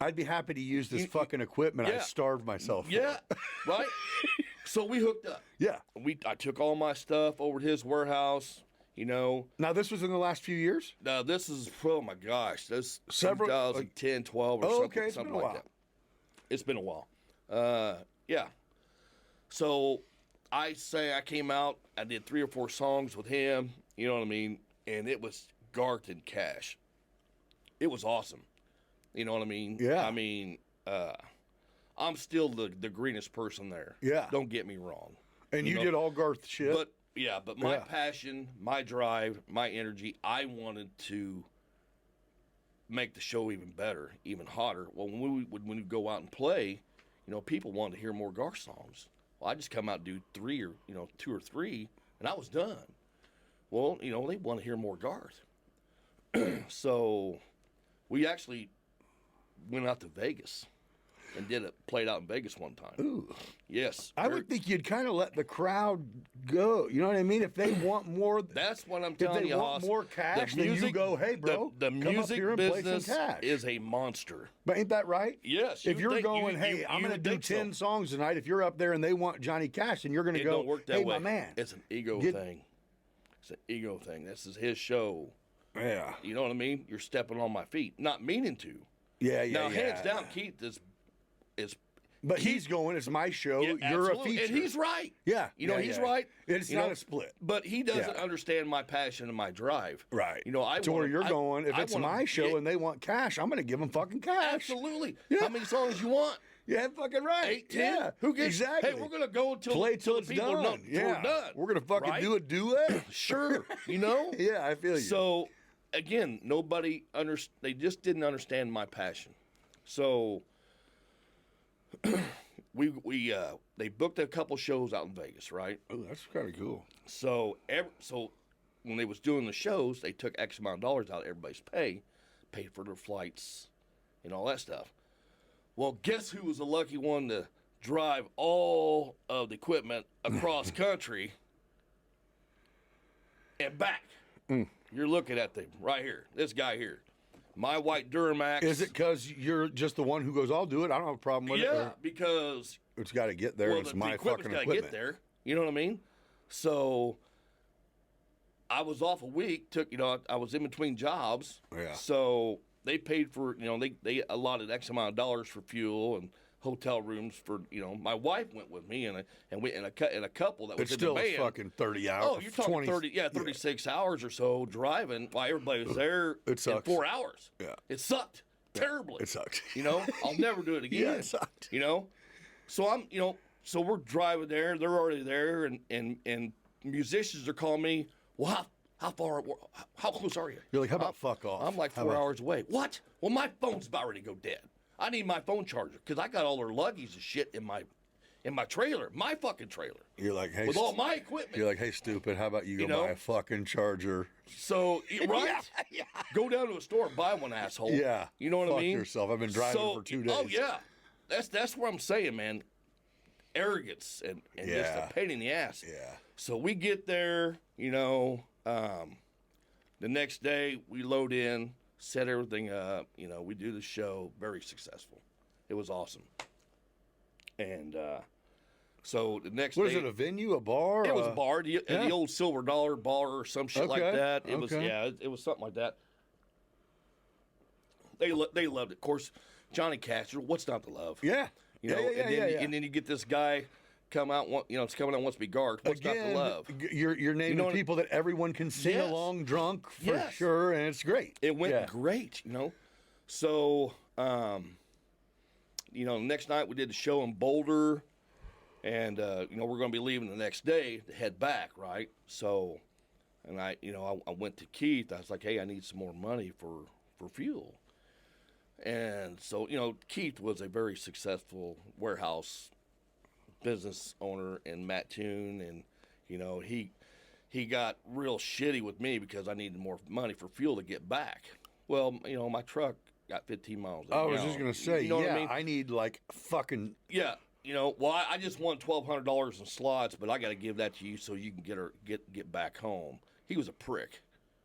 I'd be happy to use this fucking equipment I yeah. starved myself for. Yeah, right? So we hooked up. Yeah. I took all my stuff over to his warehouse, you know. Now, this was in the last few years? Now, this is, oh my gosh, this Several- 2010, 12 or Oh, something, okay, it's something been a like while. that. It's been a while. Yeah. So I say I came out, I did 3 or 4 songs with him, you know what I mean? And it was Garth and Cash. It was awesome. You know what I mean? Yeah. I mean, I'm still the greenest person there. Yeah. Don't get me wrong. And you know, did all Garth shit? But my Yeah. passion, my drive, my energy, I wanted to make the show even better, even hotter. Well, when we go out and play, you know, people wanted to hear more Garth songs. Well, I just come out and do 3 or 2 or 3, and I was done. Well, you know, they want to hear more Garth. So we actually went out to Vegas and played out in Vegas one time. Ooh. Yes. I would think you'd kind of let the crowd go. You know what I mean? If they want more, That's what I'm if telling they you, want Hoss. more cash, then you go, hey, bro, the come up music here and play some business cash. is a monster. But ain't that right? Yes. If you you're think- going, you- hey, you- I'm you going to would do think 10 so. songs tonight. If you're up there and they want Johnny Cash, then you're going to It go, don't work that hey, way. my man. It's an ego Get- thing. It's an ego thing. This is his show. Yeah. You know what I mean? You're stepping on my feet, not meaning to. Yeah, Now, hands down, Keith is. But he's going, it's my show. Yeah, You're absolutely. a feature. And he's right. Yeah. You know, yeah, he's yeah. right. It's You not know, a split. But he doesn't Yeah. understand my passion and my drive. Right. You know, I to where wanna- you're I- going, if I it's wanna my show get- and they want cash, I'm going to give them fucking cash. Absolutely. Yeah. How many songs you want? Yeah, fucking right. 8, 10? Yeah. Who gets? Exactly. Hey, we're gonna go until Play till the it's people done. know till Yeah. we're done. We're going to fucking right? do a duet. Sure. You know. Yeah, I feel you. So again, nobody they just didn't understand my passion. So they booked a couple shows out in Vegas, right? Oh, that's kind of cool. So when they was doing the shows, they took X amount of dollars out of everybody's pay, paid for their flights, and all that stuff. Well, guess who was the lucky one to drive all of the equipment across country and back? You're looking at them right here. This guy here, my white Duramax. Is it because you're just the one who goes, I'll do it? I don't have a problem with it. Yeah, or because it's got to get there. well, and it's the my equipment's fucking gotta equipment. get there. You know what I mean? So I was off a week. I was in between jobs. Yeah. So they paid for, they allotted X amount of dollars for fuel and hotel rooms for, my wife went with me and a couple that was It's in still the band. fucking 30 hours. Oh, you're talking 36 hours or so driving while everybody was there It in sucks. 4 hours. Yeah. It sucked terribly. It sucked. I'll never do it again. Yeah, it sucked. So so we're driving there. They're already there, and musicians are calling me. Well, how close are you? You're like, how about fuck off? I'm like How 4 about- hours away. What? Well, my phone's about ready to go dead. I need my phone charger because I got all their luggage and shit in my trailer, my fucking trailer, You're like, hey, with all my equipment. you're like, hey, stupid, how about you go You know? buy a fucking charger? So right, go down to a store and buy one, asshole. Yeah. You know what I Fuck mean? yourself. I've been driving for 2 days. Oh yeah, that's what I'm saying, man. Arrogance and just Yeah. a pain in the ass. Yeah. So we get there, the next day we load in, set everything up. We do the show, very successful. It was awesome. And so the next What day, is it, a venue, a bar? it was a bar, the yeah. old Silver Dollar bar or some shit like Okay, that. It was, okay. it was something like that. They loved it. Of course, Johnny Cash, what's not to love? Yeah. You know, and then you get this guy come out, it's coming out wants to be Garth. What's not to Again, love? You're naming know what- people that everyone can sing Yes. along drunk for Yes. sure, and it's great. It went Yeah. great, So, the next night we did the show in Boulder, and we're going to be leaving the next day to head back, right? So, and I went to Keith. I was like, hey, I need some more money for fuel. And so, Keith was a very successful warehouse business owner in Mattoon, and You know, he got real shitty with me because I needed more money for fuel to get back. Well, you know, my truck got 15 miles. I was just gonna say, you know yeah, what I mean? I need like fucking. Yeah, you know, well, I just want $1,200 in slots, but I got to give that to you so you can get back home. He was a prick,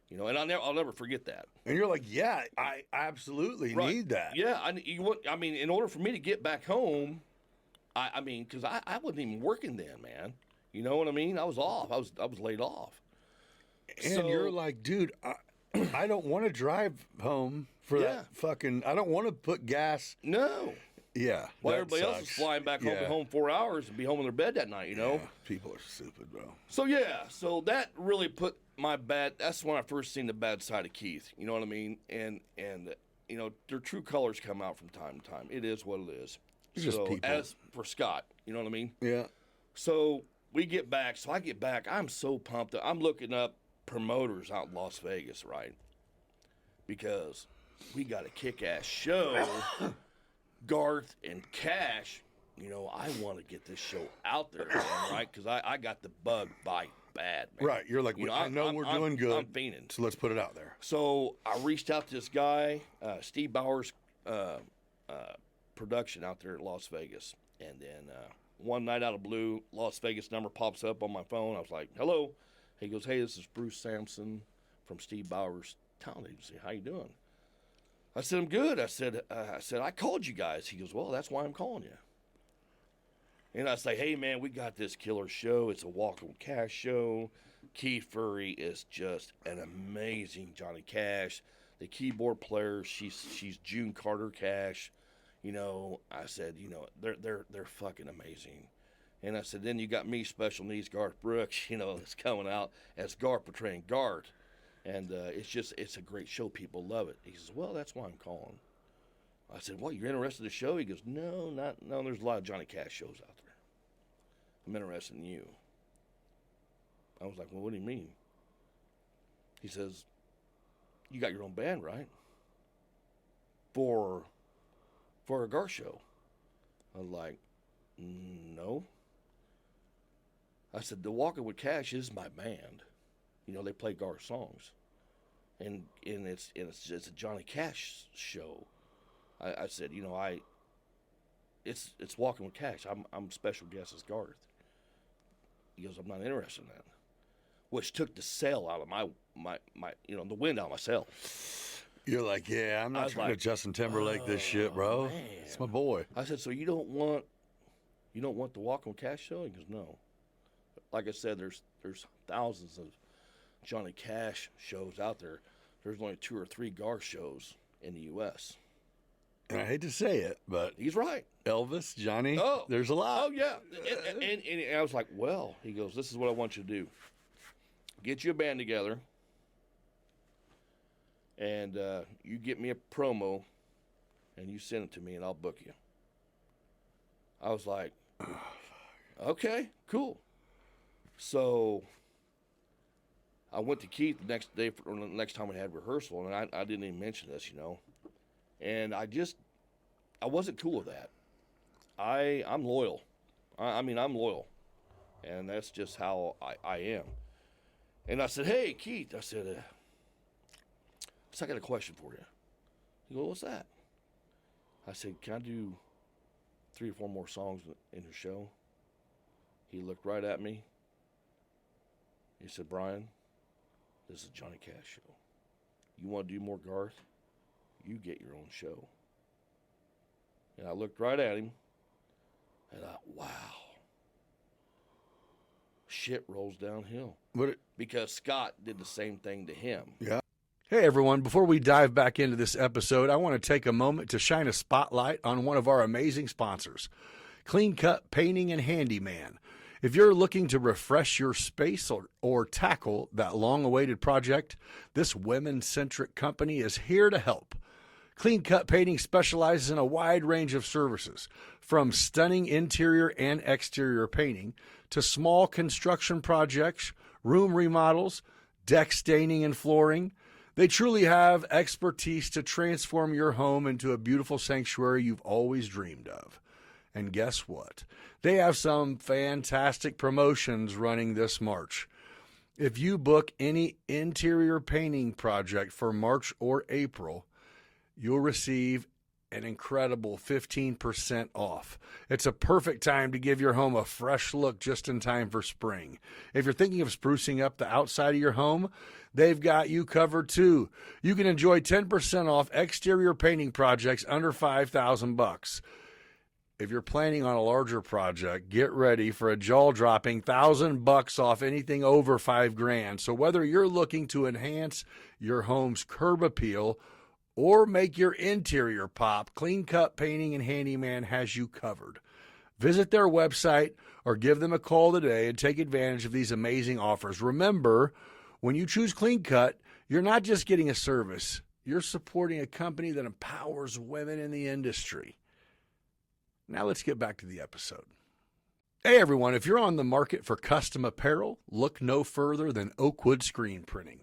you know, and I'll never forget that. And you're like, yeah, I absolutely need that. Yeah, I mean, in order for me to get back home, I mean, because I wasn't even working then, man. You know what I mean? I was off. I was laid off. And you're like, dude, I don't want to drive home for that fucking. I don't want to put gas. No. Yeah. Well, everybody else is flying back home 4 hours and be home in their bed that night, you know? Yeah, people are stupid, bro. So that really put my that's when I first seen the bad side of Keith, you know what I mean? And you know, their true colors come out from time to time. It is what it is. Just people. As for Scott, you know what I mean? Yeah. So we get back. So I get back. I'm so pumped. I'm looking up promoters out in Las Vegas, right? Because we got a kick-ass show. Garth and Cash, you know, I want to get this show out there, man, right? Because I got the bug bite bad, man. Right. You're like, I know we're doing good. I'm fiending. So let's put it out there. So I reached out to this guy, Steve Bauer's production out there at Las Vegas. And then one night out of blue, Las Vegas number pops up on my phone. I was like, hello. He goes, hey, this is Bruce Sampson from Steve Bauer's talent agency. How you doing? I said, I'm good. I said, I called you guys. He goes, well, that's why I'm calling you. And I say, hey, man, we got this killer show. It's a Walking with Cash show. Keith Furry is just an amazing Johnny Cash. The keyboard player, she's June Carter Cash. You know, I said, you know, they're fucking amazing. And I said, then you got me, special needs Garth Brooks, you know, that's coming out as Garth portraying Garth. And it's a great show. People love it. He says, well, that's why I'm calling. I said, what, you're interested in the show? He goes, no, there's a lot of Johnny Cash shows out there. I'm interested in you. I was like, well, what do you mean? He says, you got your own band, right? For a Garth show. I was like, no. I said, the Walking with Cash is my band. You know, they play Garth songs, and it's a Johnny Cash show. I said, you know, it's Walking with Cash. I'm special guest as Garth. He goes, I'm not interested in that, which took the sail out of my you know, the wind out of my sail. You're like, yeah, I'm not trying to Justin Timberlake this shit, bro. Man. It's my boy. I said, so you don't want the Walking with Cash show? He goes, no. Like I said, there's thousands of Johnny Cash shows out there. There's only 2 or 3 Garth shows in the U.S. And I hate to say it, but he's right. Elvis, Johnny, oh, there's a lot. Oh, yeah. And I was like, well, he goes, this is what I want you to do. Get you a band together, and you get me a promo, and you send it to me, and I'll book you. I was like, okay, cool. So I went to Keith the next day, or the next time we had rehearsal, and I didn't even mention this, you know. And I wasn't cool with that. I'm loyal. I mean, I'm loyal. And that's just how I am. And I said, hey, Keith, I said, I got a question for you. He goes, what's that? I said, can I do 3 or 4 more songs in your show? He looked right at me. He said, Brian, this is Johnny Cash show. You want to do more Garth? You get your own show. And I looked right at him, and I thought, wow. Shit rolls downhill. Because Scott did the same thing to him. Yeah. Hey, everyone. Before we dive back into this episode, I want to take a moment to shine a spotlight on one of our amazing sponsors, Clean Cut Painting and Handyman. If you're looking to refresh your space or tackle that long-awaited project, this women-centric company is here to help. Clean Cut Painting specializes in a wide range of services, from stunning interior and exterior painting to small construction projects, room remodels, deck staining and flooring. They truly have expertise to transform your home into a beautiful sanctuary you've always dreamed of. And guess what? They have some fantastic promotions running this March. If you book any interior painting project for March or April, you'll receive an incredible 15% off. It's a perfect time to give your home a fresh look just in time for spring. If you're thinking of sprucing up the outside of your home, they've got you covered too. You can enjoy 10% off exterior painting projects under $5,000. If you're planning on a larger project, get ready for a jaw-dropping $1,000 off anything over $5,000. So whether you're looking to enhance your home's curb appeal or make your interior pop, Clean Cut Painting and Handyman has you covered. Visit their website or give them a call today and take advantage of these amazing offers. Remember, when you choose Clean Cut, you're not just getting a service, you're supporting a company that empowers women in the industry. Now let's get back to the episode. Hey everyone, if you're on the market for custom apparel, look no further than Oakwood Screen Printing.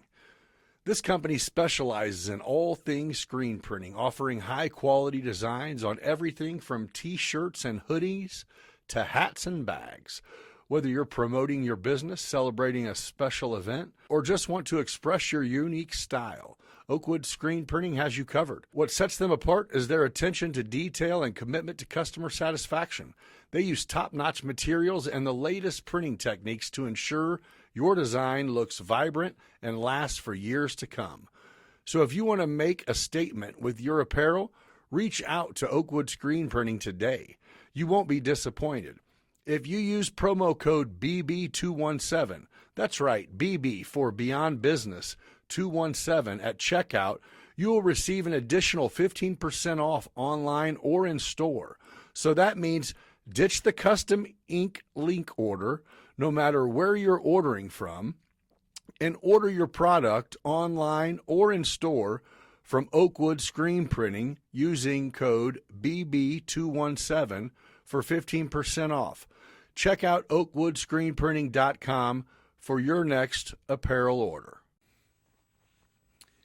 This company specializes in all things screen printing, offering high-quality designs on everything from T-shirts and hoodies to hats and bags. Whether you're promoting your business, celebrating a special event, or just want to express your unique style, Oakwood Screen Printing has you covered. What sets them apart is their attention to detail and commitment to customer satisfaction. They use top-notch materials and the latest printing techniques to ensure your design looks vibrant and lasts for years to come. So if you want to make a statement with your apparel, reach out to Oakwood Screen Printing today. You won't be disappointed. If you use promo code BB217, that's right, BB for Beyond Business 217 at checkout, you will receive an additional 15% off online or in store. So that means ditch the custom ink link order, no matter where you're ordering from, and order your product online or in store from Oakwood Screen Printing using code BB217 for 15% off. Check out oakwoodscreenprinting.com for your next apparel order.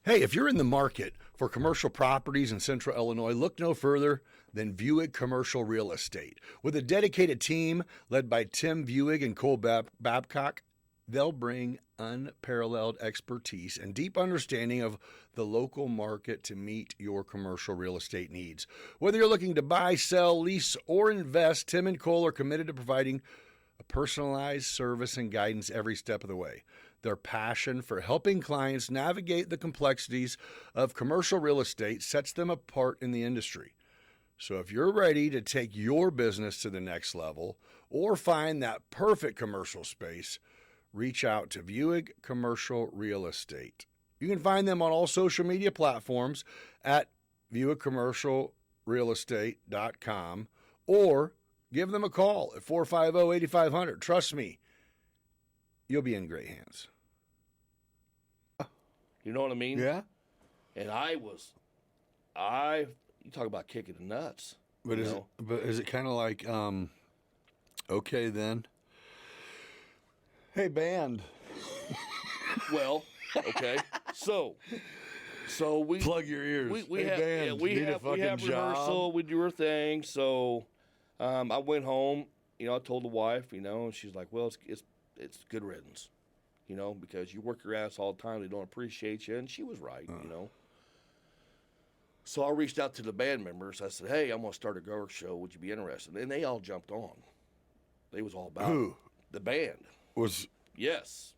Hey, if you're in the market for commercial properties in Central Illinois, look no further than Vuig Commercial Real Estate. With a dedicated team led by Tim Vuig and Cole Babcock, they'll bring unparalleled expertise and deep understanding of the local market to meet your commercial real estate needs. Whether you're looking to buy, sell, lease, or invest, Tim and Cole are committed to providing a personalized service and guidance every step of the way. Their passion for helping clients navigate the complexities of commercial real estate sets them apart in the industry. So if you're ready to take your business to the next level or find that perfect commercial space, reach out to Vuig Commercial Real Estate. You can find them on all social media platforms at VuigCommercialRealEstate.com or give them a call at 450-8500. Trust me, you'll be in great hands. You know what I mean? Yeah. And you talk about kicking the nuts. But is it kind of like, okay then? Hey, band. Well, okay. So we Plug your ears. We hey, have band, we need a have fucking rehearsal. job? We do our thing. So I went home. I told the wife. And she's like, "Well, it's good riddance." Because you work your ass all the time, they don't appreciate you, and she was right. So I reached out to the band members. I said, "Hey, I'm gonna start a garage show. Would you be interested?" And they all jumped on. They was all about Who? The band. Yes.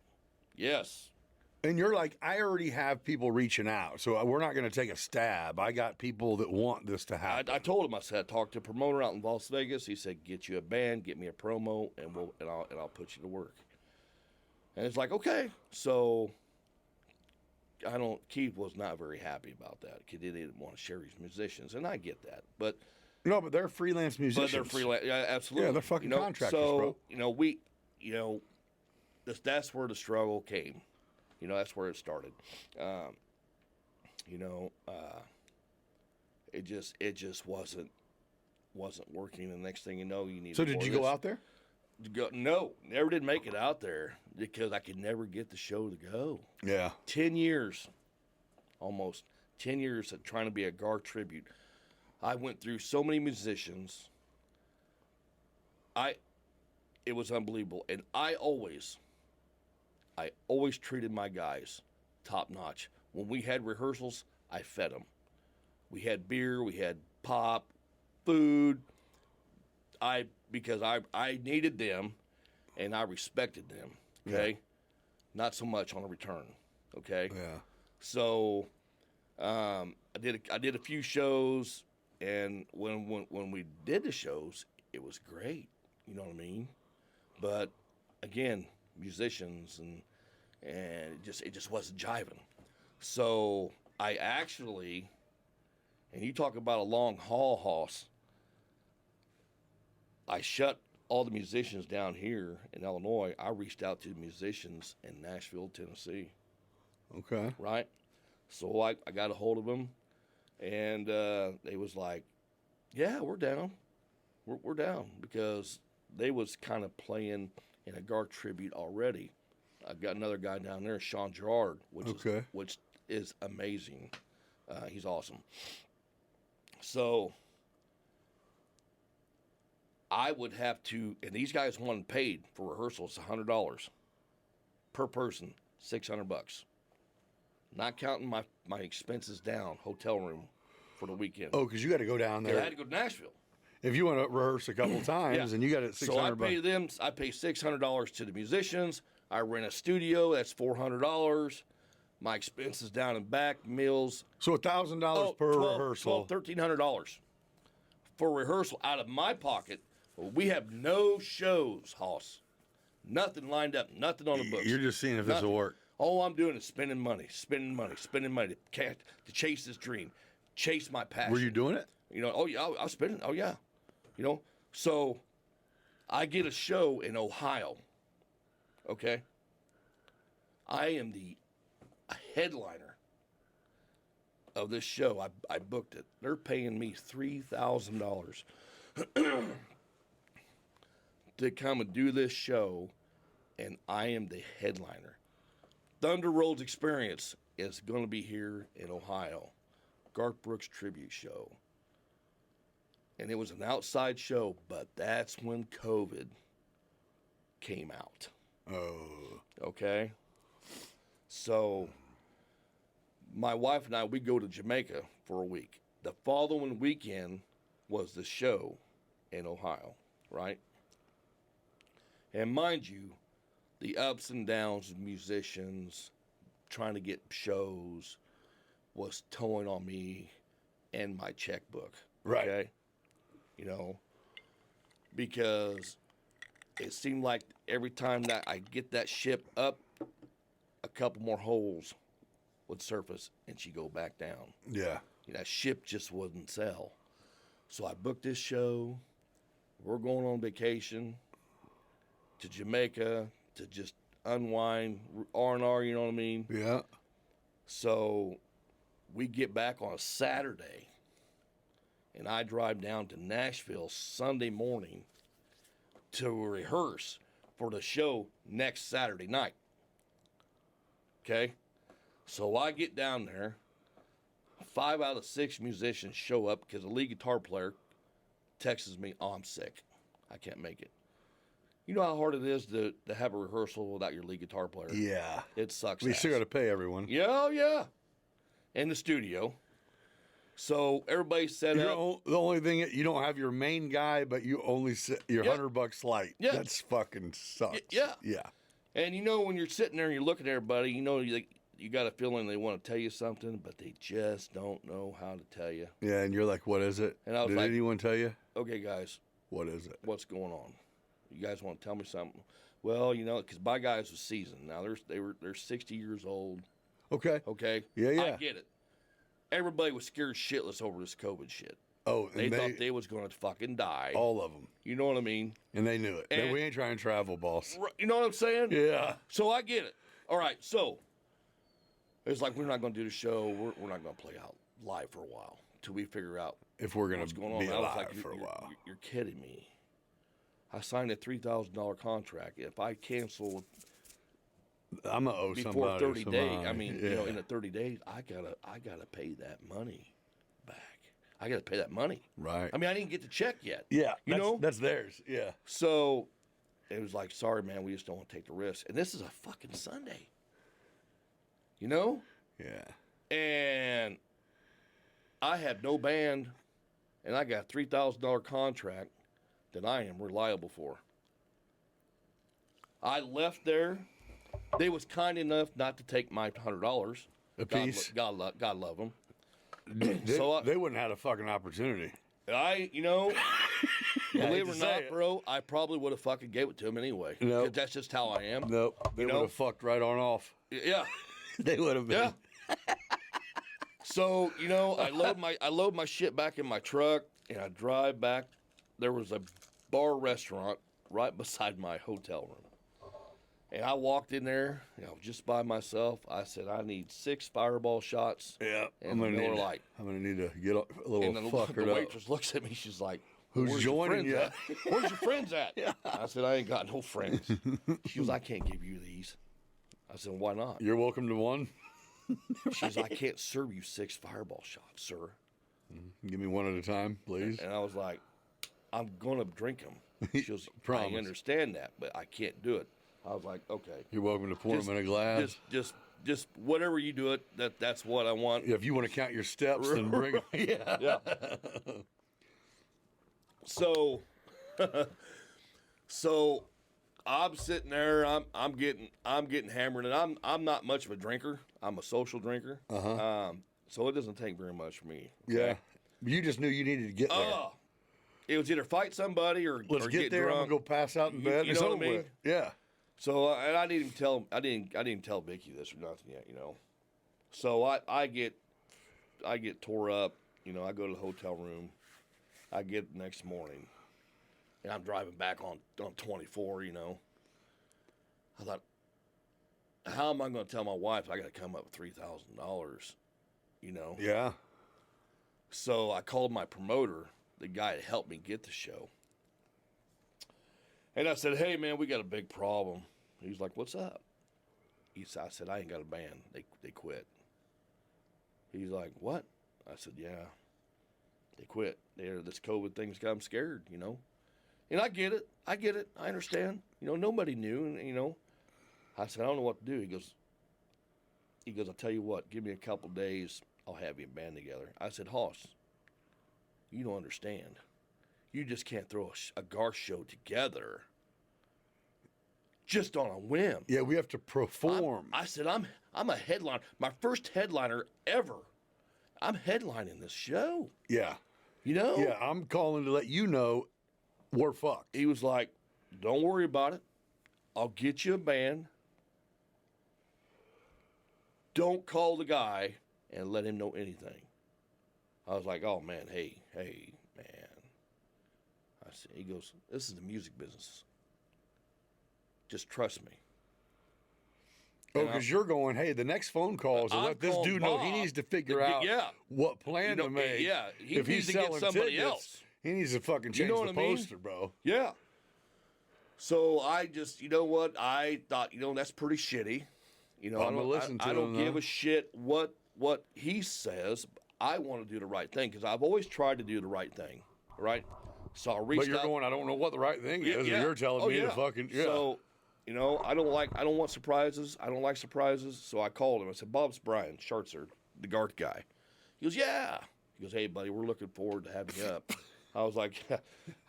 And you're like, I already have people reaching out, so we're not going to take a stab. I got people that want this to happen. I told him, I said, I talked to a promoter out in Las Vegas. He said, get you a band, get me a promo, and I'll put you to work. And it's like, okay. So Keith was not very happy about that. He didn't want to share his musicians, and I get that. But no, but they're freelance musicians. But they're freelance, yeah, absolutely. Yeah, they're fucking contractors, bro. That's where the struggle came. That's where it started. It just wasn't working. The next thing you know, you need. So did you go out there? No, never did make it out there because I could never get the show to go. Yeah. 10 years, almost 10 years of trying to be a Gar tribute. I went through so many musicians It was unbelievable, and I always treated my guys top notch. When we had rehearsals, I fed them. We had beer, we had pop, food. Because I needed them, and I respected them. Okay, not so much on a return. Okay. Yeah. So, I did a few shows, and when we did the shows, it was great. You know what I mean? But again, musicians and it just wasn't jiving. So I actually, and you talk about a long haul, Hoss. I shut all the musicians down here in Illinois. I reached out to the musicians in Nashville, Tennessee. Okay. Right? So I got a hold of them, and they was like, yeah, we're down. We're down, because they was kind of playing in a Garth tribute already. I've got another guy down there, Sean Gerard, which is amazing. He's awesome. So I would have to, and these guys wanted paid for rehearsals, $100 per person, $600. Not counting my expenses down, hotel room for the weekend. Oh, because you got to go down there. I had to go to Nashville. If you want to rehearse a couple times, and you got it $600. So I pay them. I pay $600 to the musicians. I rent a studio. That's $400. My expenses down and back, meals. So $1,000 per rehearsal. $1,300 for rehearsal out of my pocket. We have no shows, Hoss. Nothing lined up. Nothing on the books. You're just seeing if this will work. All I'm doing is spending money to chase this dream, chase my passion. Were you doing it? You know, I was spending. Oh yeah, you know. So I get a show in Ohio. Okay. I am the headliner of this show. I booked it. They're paying me $3,000 to come and do this show, and I am the headliner. Thunder Road's Experience is going to be here in Ohio. Garth Brooks tribute show. And it was an outside show, but that's when COVID came out. Oh. Okay? So, my wife and I, we go to Jamaica for a week. The following weekend was the show in Ohio, right? And mind you, the ups and downs of musicians trying to get shows was towing on me and my checkbook. Right. Okay? You know, because it seemed like every time that I get that ship up, a couple more holes would surface and she'd go back down. Yeah. You know, that ship just wouldn't sell. So I booked this show. We're going on vacation to Jamaica to just unwind, R&R, you know what I mean? Yeah. So we get back on a Saturday, and I drive down to Nashville Sunday morning to rehearse for the show next Saturday night. Okay? So I get down there. 5 out of 6 musicians show up because the lead guitar player texts me, oh, I'm sick. I can't make it. You know how hard it is to have a rehearsal without your lead guitar player? Yeah. It sucks. We still got to pay everyone. Yeah, oh, yeah. In the studio. So everybody's set up. The only thing, you don't have your main guy, but you only your $100 light. Yeah. That's fucking sucks. Yeah. Yeah. And you know, when you're sitting there and you're looking at everybody, you know, you got a feeling they want to tell you something, but they just don't know how to tell you. Yeah, and you're like, what is it? And I was Did like, anyone tell you? Okay, guys. What is it? What's going on? You guys want to tell me something? Well, you know, because my guys was seasoned. Now they're 60 years old. Okay. Okay. Yeah. I get it. Everybody was scared shitless over this COVID shit. Oh, They thought they was going to fucking die. all of them, You know what I mean? and they knew it. And- We ain't trying to travel, boss. You know what I'm saying? Yeah. So I get it. All right, so it's like we're not going to do the show. We're not going to play out live for a while till we figure out If we're gonna what's going on. be And I was alive like, for a while. You're kidding me. I signed a $3,000 contract. If I cancel I'm gonna owe before somebody. 30 days, I mean, yeah. you know, in the 30 days, I gotta pay that money back. I got to pay that money. Right. I mean, I didn't get the check yet. Yeah. You know? That's theirs. Yeah. So it was like, sorry, man, we just don't want to take the risk. And this is a fucking Sunday. You know? Yeah. And I had no band, and I got a $3,000 contract that I am reliable for. I left there. They was kind enough not to take my $100 A piece. God love them. They wouldn't have had a fucking opportunity. You know, believe it or to say not, it. bro, I probably would have fucking gave it to him anyway. Nope. 'Cause that's just how I am. Nope. They would have fucked right on off. Yeah. They would have been. Yeah. So, you know, I load my shit back in my truck and I drive back. There was a bar restaurant right beside my hotel room. And I walked in there, you know, just by myself. I said, I need 6 fireball shots. Yeah. And they were like, I'm gonna need to get a little and the fuckered up. waitress looks at me. She's like, Who's "Where's your joining friends you?" at? Where's your friends at?" I said, I ain't got no friends. She goes, I can't give you these. I said, why not? You're welcome to one. She's like, I can't serve you 6 fireball shots, sir. Give me one at a time, please. And I was like, I'm going to drink them. She goes, I Promise. understand that, but I can't do it. I was like, okay. You're welcome to pour them in a glass. Just whatever you do it, that's what I want. Yeah, if you want to count your steps, then bring them. Yeah. Yeah. So, so I'm sitting there. I'm getting hammered, and I'm not much of a drinker. I'm a social drinker. So it doesn't take very much for me. Yeah. You just knew you needed to get there. It was either fight somebody or Let's or get there. drunk. I'm gonna go pass out in bed. You It's know what over I mean? with. Yeah. So and I didn't even tell Vicky this or nothing yet, you know. So I get tore up, you know. I go to the hotel room. I get the next morning, and I'm driving back on 24, you know. I thought, how am I going to tell my wife I got to come up with $3,000, you know? Yeah. So I called my promoter, the guy that helped me get the show. And I said, hey, man, we got a big problem. He's like, what's up? I said, I ain't got a band. They quit. He's like, what? I said, yeah, they quit. This COVID thing's got them scared, you know. And I get it. I understand. You know, nobody knew, you know. I said, I don't know what to do. He goes, I'll tell you what, give me a couple days. I'll have you a band together. I said, Hoss, you don't understand. You just can't throw a Garth show together just on a whim. Yeah, we have to perform. I said, I'm a headliner. My first headliner ever. I'm headlining this show. Yeah. You know? Yeah, I'm calling to let you know we're fucked. He was like, don't worry about it. I'll get you a band. Don't call the guy and let him know anything. I was like, oh, man, hey, man. I said, he goes, this is the music business. Just trust me. Oh, because you're going, hey, the next phone call is to I'm let this calling dude know he Bob needs to figure to get- out yeah. what plan You know, to make. yeah, he if needs he's to get selling somebody tickets, else. he needs to fucking change know what the I mean? poster, bro. Yeah. So I just, you know what? I thought, you know, that's pretty shitty. You know, I'm gonna listen to I don't him, give though. a shit what he says. I want to do the right thing because I've always tried to do the right thing, right? So I reached But you're out. going, I don't know what the right thing is, and you're telling Oh, me yeah. to fucking, yeah. So, you know, I don't want surprises. I don't like surprises. So I called him. I said, Bob's Brian Schartzer, the Garth guy. He goes, yeah. He goes, hey, buddy, we're looking forward to having you up. I was like,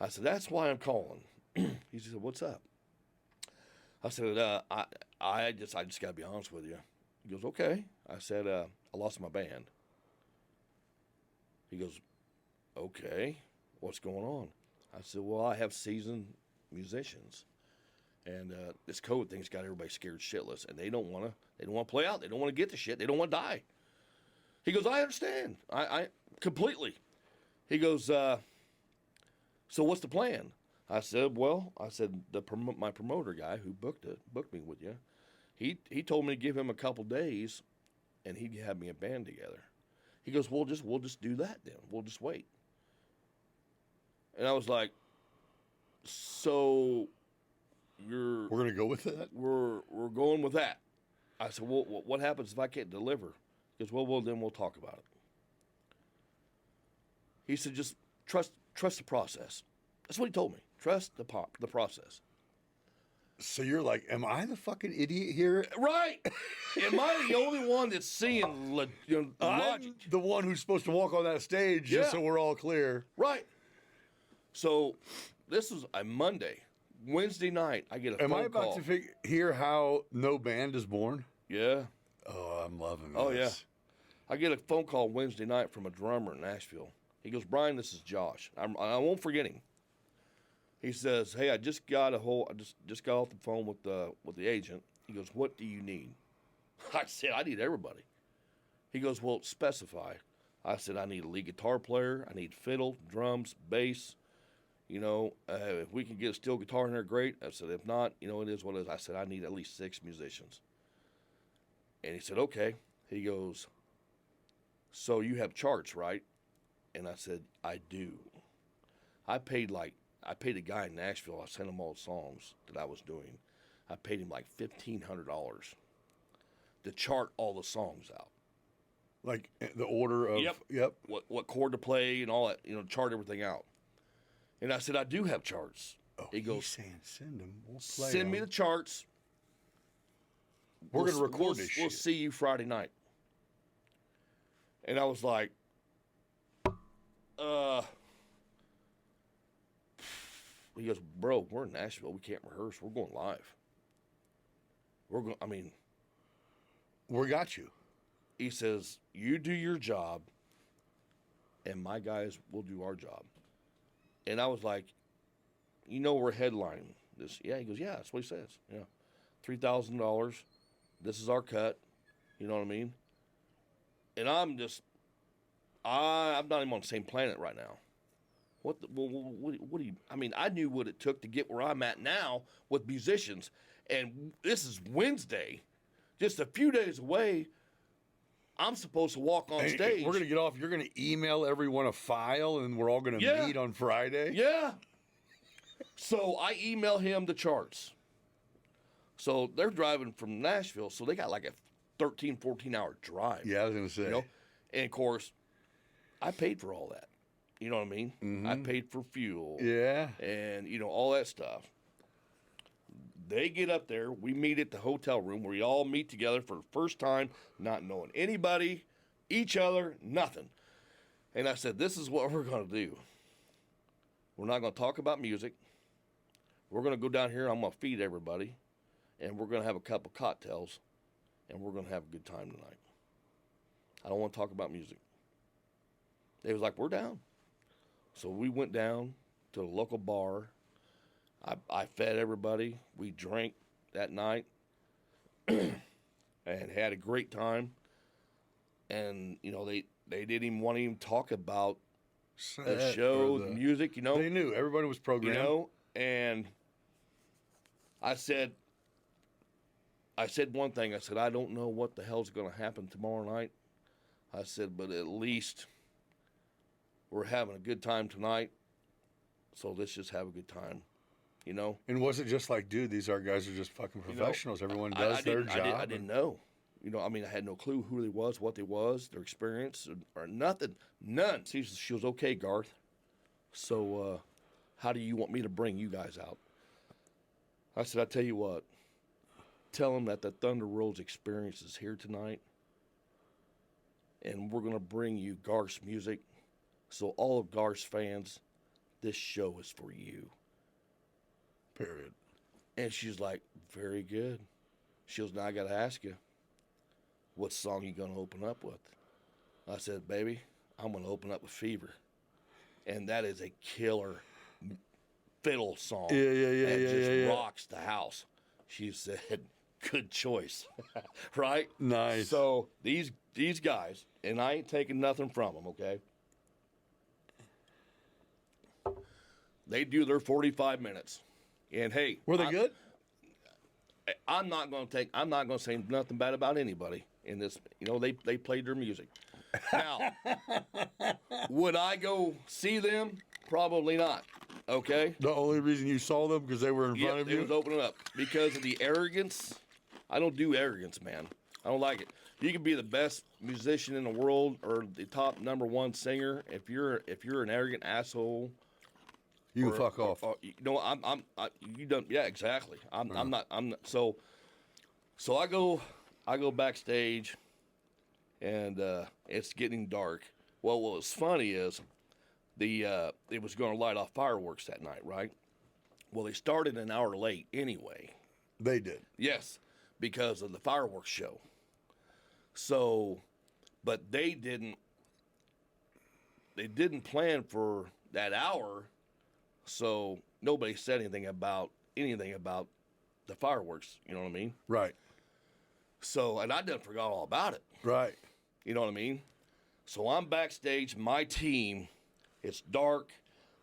I said, that's why I'm calling. He said, what's up? I said, I just got to be honest with you. He goes, okay. I said, I lost my band. He goes, okay, what's going on? I said, well, I have seasoned musicians. And this COVID thing's got everybody scared shitless, and they don't want to play out. They don't want to get the shit. They don't want to die. He goes, I understand. I completely. He goes, so what's the plan? I said, my promoter guy who booked me with you, he told me to give him a couple days, and he'd have me a band together. He goes, we'll just do that then. We'll just wait. And I was like, so We're going to go with that? we're going with that. I said, well, what happens if I can't deliver? He goes, well, then we'll talk about it. He said, just trust the process. That's what he told me. Trust the process. So you're like, am I the fucking idiot here? Right. Am I the only one that's seeing logic? I'm the one who's supposed to walk on that stage just Yeah. so we're all clear. Right. So this was a Monday. Wednesday night, I get a Am phone I about call. to hear how no band is born? Yeah. Oh, I'm loving this. Oh, yeah. I get a phone call Wednesday night from a drummer in Nashville. He goes, Brian, this is Josh. I won't forget him. He says, hey, I just got just got off the phone with the agent. He goes, what do you need? I said, I need everybody. He goes, well, specify. I said, I need a lead guitar player. I need fiddle, drums, bass. If we can get a steel guitar in there, great. I said, if not, it is what it is. I said, I need at least 6 musicians. And he said, okay. He goes, so you have charts, right? And I said, I do. I paid a guy in Nashville. I sent him all the songs that I was doing. I paid him like $1,500 to chart all the songs out. Like the order of... Yep. What chord to play and all that, chart everything out. And I said, I do have charts. Oh, he goes, he's saying send them. We'll play send me the charts. We're going to record this shit. We'll see you Friday night. And I was like, he goes, bro, we're in Nashville. We can't rehearse. We're going live. We got you. He says, you do your job, and my guys will do our job. And I was like, we're headlining this. Yeah, he goes, yeah, that's what he says. Yeah, $3,000. This is our cut. You know what I mean? And I'm not even on the same planet right now. What do you, I knew what it took to get where I'm at now with musicians. And this is Wednesday, just a few days away. I'm supposed to walk on stage. We're going to get off. You're going to email everyone a file, and we're all going to meet on Friday? Yeah. So I email him the charts. So they're driving from Nashville, so they got like a 13, 14-hour drive. Yeah, I was going to say. And, of course, I paid for all that. You know what I mean? Mm-hmm. I paid for fuel. Yeah. And, all that stuff. They get up there. We meet at the hotel room where we all meet together for the first time, not knowing anybody, each other, nothing. And I said, this is what we're going to do. We're not going to talk about music. We're going to go down here. I'm going to feed everybody. And we're going to have a couple cocktails. And we're going to have a good time tonight. I don't want to talk about music. They was like, we're down. So we went down to the local bar. I fed everybody. We drank that night and had a great time. And, they didn't even want to even talk about the show, the music, They knew. Everybody was programmed. And I said one thing. I said, I don't know what the hell's going to happen tomorrow night. I said, but at least we're having a good time tonight. So let's just have a good time. And was it just like, dude, these guys are just fucking professionals. Everyone does their job. I didn't know. I had no clue who they was, what they was, their experience, or nothing. None. She was okay, Garth. So how do you want me to bring you guys out? I said, I tell you what. Tell them that the Thunder Rolls experience is here tonight. And we're going to bring you Garth's music. So all of Garth's fans, this show is for you. Period. And she's like, very good. She goes, now I got to ask you, what song you going to open up with? I said, baby, I'm going to open up with Fever. And that is a killer fiddle song. That rocks the house. She said, good choice. Right? Nice. So these guys, and I ain't taking nothing from them, okay? They do their 45 minutes. And hey, were they good? I'm not going to say nothing bad about anybody in this. They played their music. Now, would I go see them? Probably not. Okay. The only reason you saw them because they were in front of you. It was opening up because of the arrogance. I don't do arrogance, man. I don't like it. You can be the best musician in the world or the top #1 singer. If you're an arrogant asshole, You can fuck off. you know, you don't. Yeah, exactly. I'm not. So I go backstage, and it's getting dark. Well, what was funny is it was going to light off fireworks that night, right? Well, they started an hour late anyway. They did. Yes, because of the fireworks show. So, but they didn't plan for that hour, so nobody said anything about the fireworks, you know what I mean? Right. So, and I done forgot all about it. Right. You know what I mean? So I'm backstage, my team, it's dark,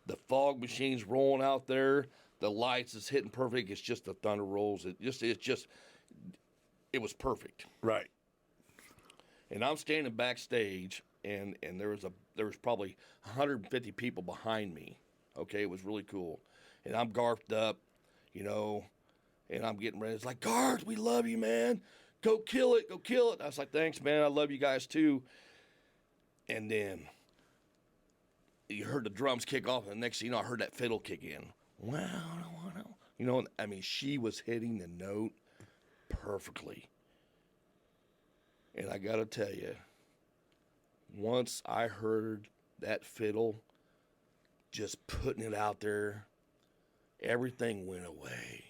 the fog machine's rolling out there, the lights is hitting perfect, it's just the thunder rolls, it was perfect. Right. And I'm standing backstage, and there was probably 150 people behind me. Okay, it was really cool. And I'm garfed up, you know, and I'm getting ready. It's like, Garth, we love you, man. Go kill it, go kill it. I was like, thanks, man. I love you guys too. And then you heard the drums kick off, and the next thing you know, I heard that fiddle kick in. Wow, you know, I mean, she was hitting the note perfectly. And I got to tell you, once I heard that fiddle just putting it out there, everything went away.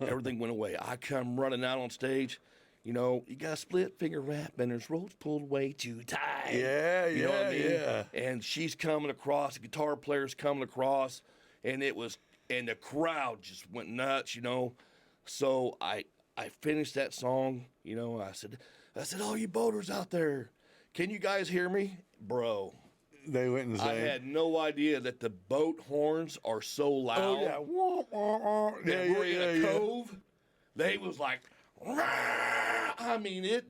Everything went away. I come running out on stage. You know, you got a split finger rap and there's ropes pulled way too tight. Yeah, you know what I mean? yeah. And she's coming across, the guitar player's coming across, and the crowd just went nuts, you know. So I finished that song, you know. I said, all you boaters out there, can you guys hear me? Bro. They went insane. I had no idea that the boat horns are so loud. Oh, yeah. Wah, wah, wah. That we're in a cove. They was like, rah! I mean, it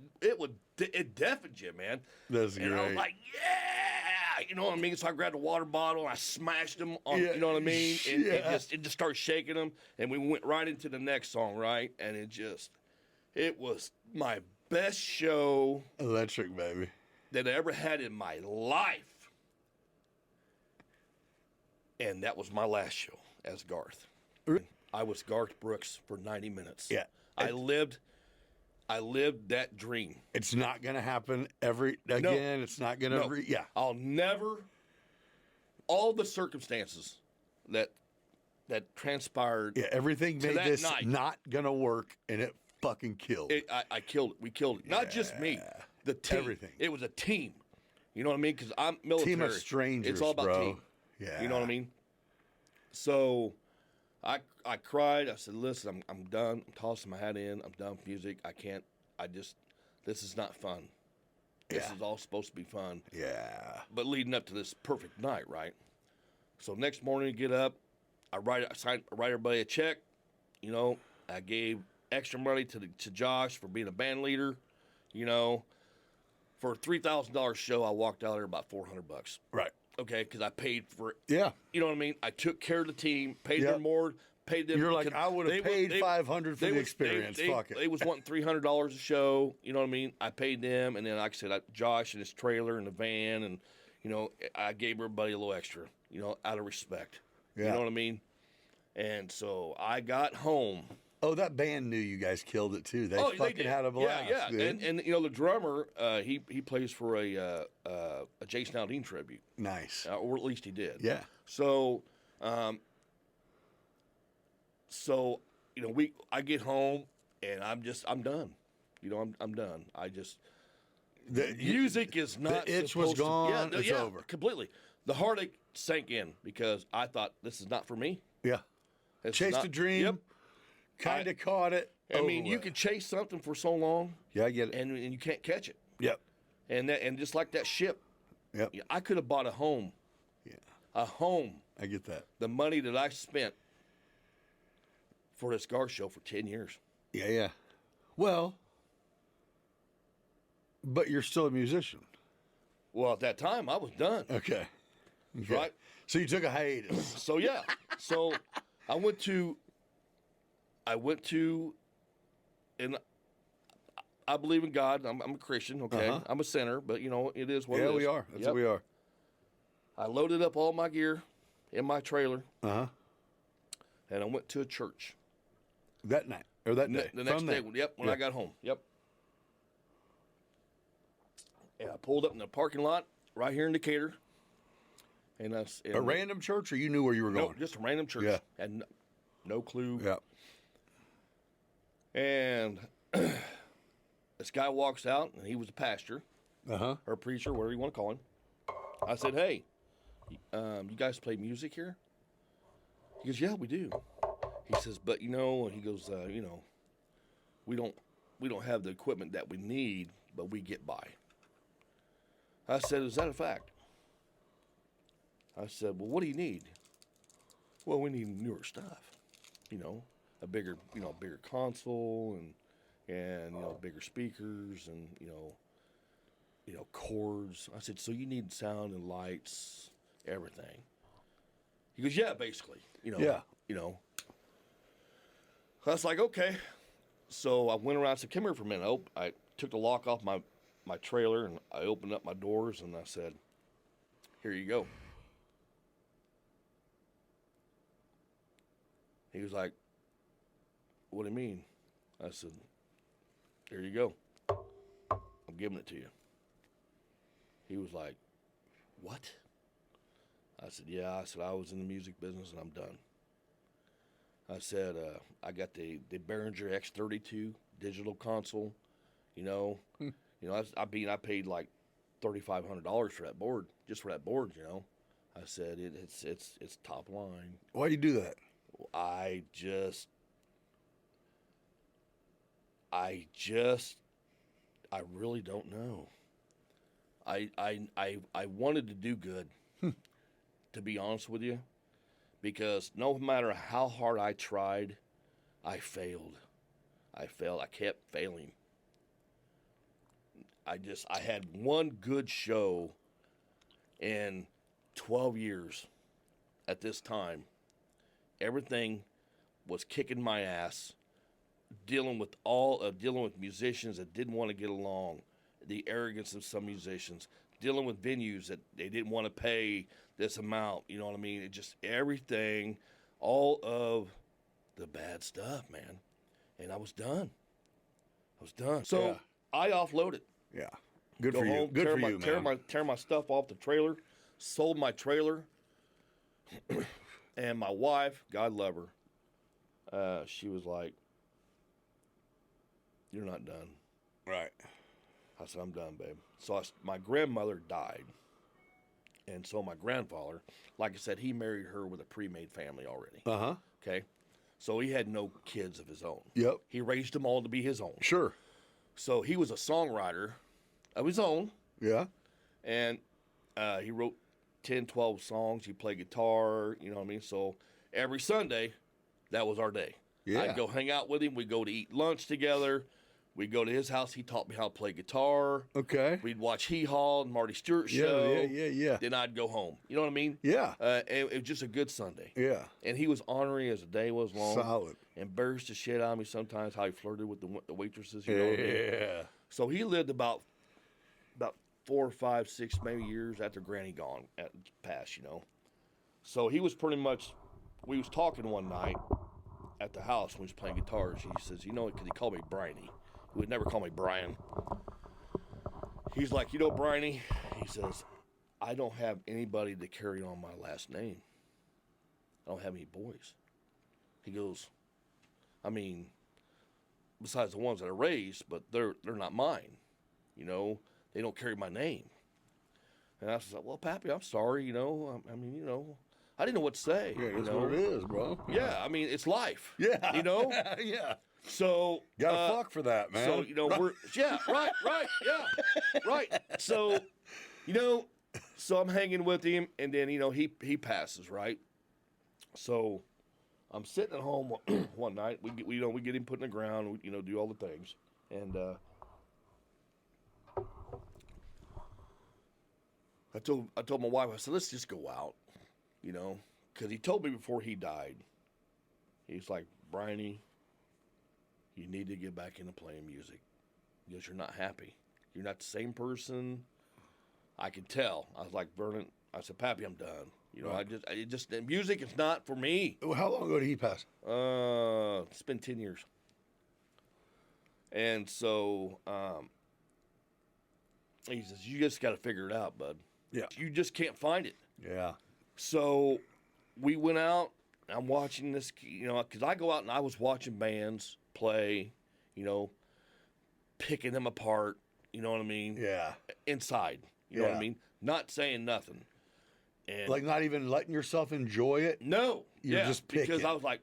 deafened you, man. That's and great. I was like, yeah, you know what I mean. So I grabbed a water bottle and I smashed them on, you know what I mean. And it just started shaking them, and we went right into the next song, right? And it was my best show Electric, baby. that I ever had in my life. And that was my last show as Garth. I was Garth Brooks for 90 minutes. Yeah. I lived that dream. It's not going to happen again. It's not going to, yeah. I'll never, all the circumstances that transpired. Yeah, everything made this night, not going to work, and it fucking killed. I killed it. We killed it. Not just me. The team. Everything. It was a team. You know what I mean? Because I'm military. Team of strangers, it's all about bro. team. Yeah. You know what I mean? So I cried. I said, listen, I'm done. I'm tossing my hat in. I'm done with music. This is not fun. This is all supposed to be fun. Yeah. But leading up to this perfect night, right? So next morning, I get up. I write everybody a check. You know, I gave extra money to Josh for being a band leader. You know, for a $3,000 show, I walked out there about $400. Right. Okay, because I paid for it. Yeah. You know what I mean? I took care of the team, paid them more, paid them. You're like, I would have paid $500 for the experience. Fuck it. They was wanting $300 a show. You know what I mean? I paid them, and then like I said, Josh and his trailer and the van, and you know, I gave everybody a little extra. You know, out of respect. Yeah. You know what I mean? And so I got home. Oh, that band knew you guys killed it too. They fucking had a blast. Yeah. Dude. And you know, the drummer, he plays for a Jason Aldean tribute. Nice. Or at least he did. Yeah. So, you know, I get home and I'm done. You know, I'm done. The music is not. The itch was gone. It's yeah, over. Completely. The heartache sank in because I thought this is not for me. Yeah. Chased a dream. Yep. Kind of caught it. I mean, you can chase something for so long. Yeah, I get it. And you can't catch it. Yep. And just like that ship. Yep. I could have bought a home. Yeah. A home. I get that. The money that I spent for this Garth show for 10 years. Yeah. Well, but you're still a musician. Well, at that time, I was done. Okay. Right? So you took a hiatus. So, yeah. So I went to, and I believe in God. I'm a Christian, okay? Uh-huh. I'm a sinner, but, it is what it is. Yeah, we are. That's what we are. I loaded up all my gear in my trailer, Uh-huh. and I went to a church. That night, or that day? The next day, when Yeah. I got home, And I pulled up in the parking lot right here in Decatur. And A random church, or you knew where you were No, going? just a random church. Yeah. Had no clue. Yeah. And this guy walks out, and he was a pastor Uh-huh. or a preacher, whatever you want to call him. I said, "Hey, you guys play music here?" He goes, "Yeah, we do." He says, "But he goes, we don't have the equipment that we need, but we get by." I said, "Is that a fact?" I said, "Well, what do you need?" "Well, we need newer stuff, a bigger console and bigger speakers and cords." I said, "So you need sound and lights, everything?" He goes, "Yeah, basically, Yeah. I was like, "Okay." So I went around and said, "Come here for a minute." I took the lock off my trailer and I opened up my doors and I said, "Here you go." He was like, "What do you mean?" I said, "Here you go. I'm giving it to you." He was like, "What?" I said, "Yeah." I said, "I was in the music business and I'm done." I said, "I got the Behringer X32 digital console. I paid like $3,500 for that board, just for that board. I said it's top line." Why do you do that? I really don't know. I wanted to do good, to be honest with you, because no matter how hard I tried, I failed. I kept failing. I had one good show in 12 years at this time. Everything was kicking my ass, dealing with musicians that didn't want to get along, the arrogance of some musicians, dealing with venues that they didn't want to pay this amount, you know what I mean? It just everything, all of the bad stuff, man. And I was done. So Yeah. I offloaded. Yeah. Good Go for you. home, Good for you, man. tear my stuff off the trailer, sold my trailer, and my wife, God love her, she was like, "You're not done." Right. I said, "I'm done, babe." So my grandmother died, and so my grandfather, like I said, he married her with a pre-made family already. Uh-huh. Okay, so he had no kids of his own. Yep. He raised them all to be his own. Sure. So he was a songwriter of his own, Yeah. and he wrote 10, 12 songs. He played guitar, you know what I mean? So every Sunday, that was our day. Yeah. I'd go hang out with him. We'd go to eat lunch together. We'd go to his house. He taught me how to play guitar. Okay. We'd watch Hee Haw and Marty Stewart Yeah, show. yeah. Then I'd go home. You know what I mean? Yeah. It was just a good Sunday. Yeah. And he was ornery as the day was long. Solid. Embarrassed the shit out of me sometimes how he flirted with the waitresses. You know what I mean? Yeah. So he lived about 4, 5, 6 maybe years after Granny passed, So he was pretty much, we was talking one night at the house when he was playing guitars. He says, because he called me Bryony. He would never call me Brian. He's like, Bryony, he says, I don't have anybody to carry on my last name. I don't have any boys. He goes, I mean, besides the ones that I raised, but they're not mine. They don't carry my name. And I was like, well, Pappy, I'm sorry, I mean, I didn't know what to say. Yeah, that's what it is, bro. Yeah, I mean, it's life. Yeah. Yeah. So Gotta fuck for that, man. So we're right, yeah, right. So so I'm hanging with him, and then he passes, right? So I'm sitting at home one night. We get him put in the ground. We do all the things, and I told my wife, I said, let's just go out, because he told me before he died. He's like, Bryony, you need to get back into playing music. Because you're not happy. You're not the same person. I could tell. I was like, Vernon, I said, Pappy, I'm done. You know, the music is not for me. Well, how long ago did he pass? It's been 10 years. And so he says, you just got to figure it out, bud. Yeah. You just can't find it. Yeah. So we went out. I'm watching this, you know, because I go out and I was watching bands play, you know, picking them apart, you know what I mean? Yeah. Inside, you know what I mean? Not saying nothing. And Like not even letting yourself enjoy it? no. You're just picking. Because I was like,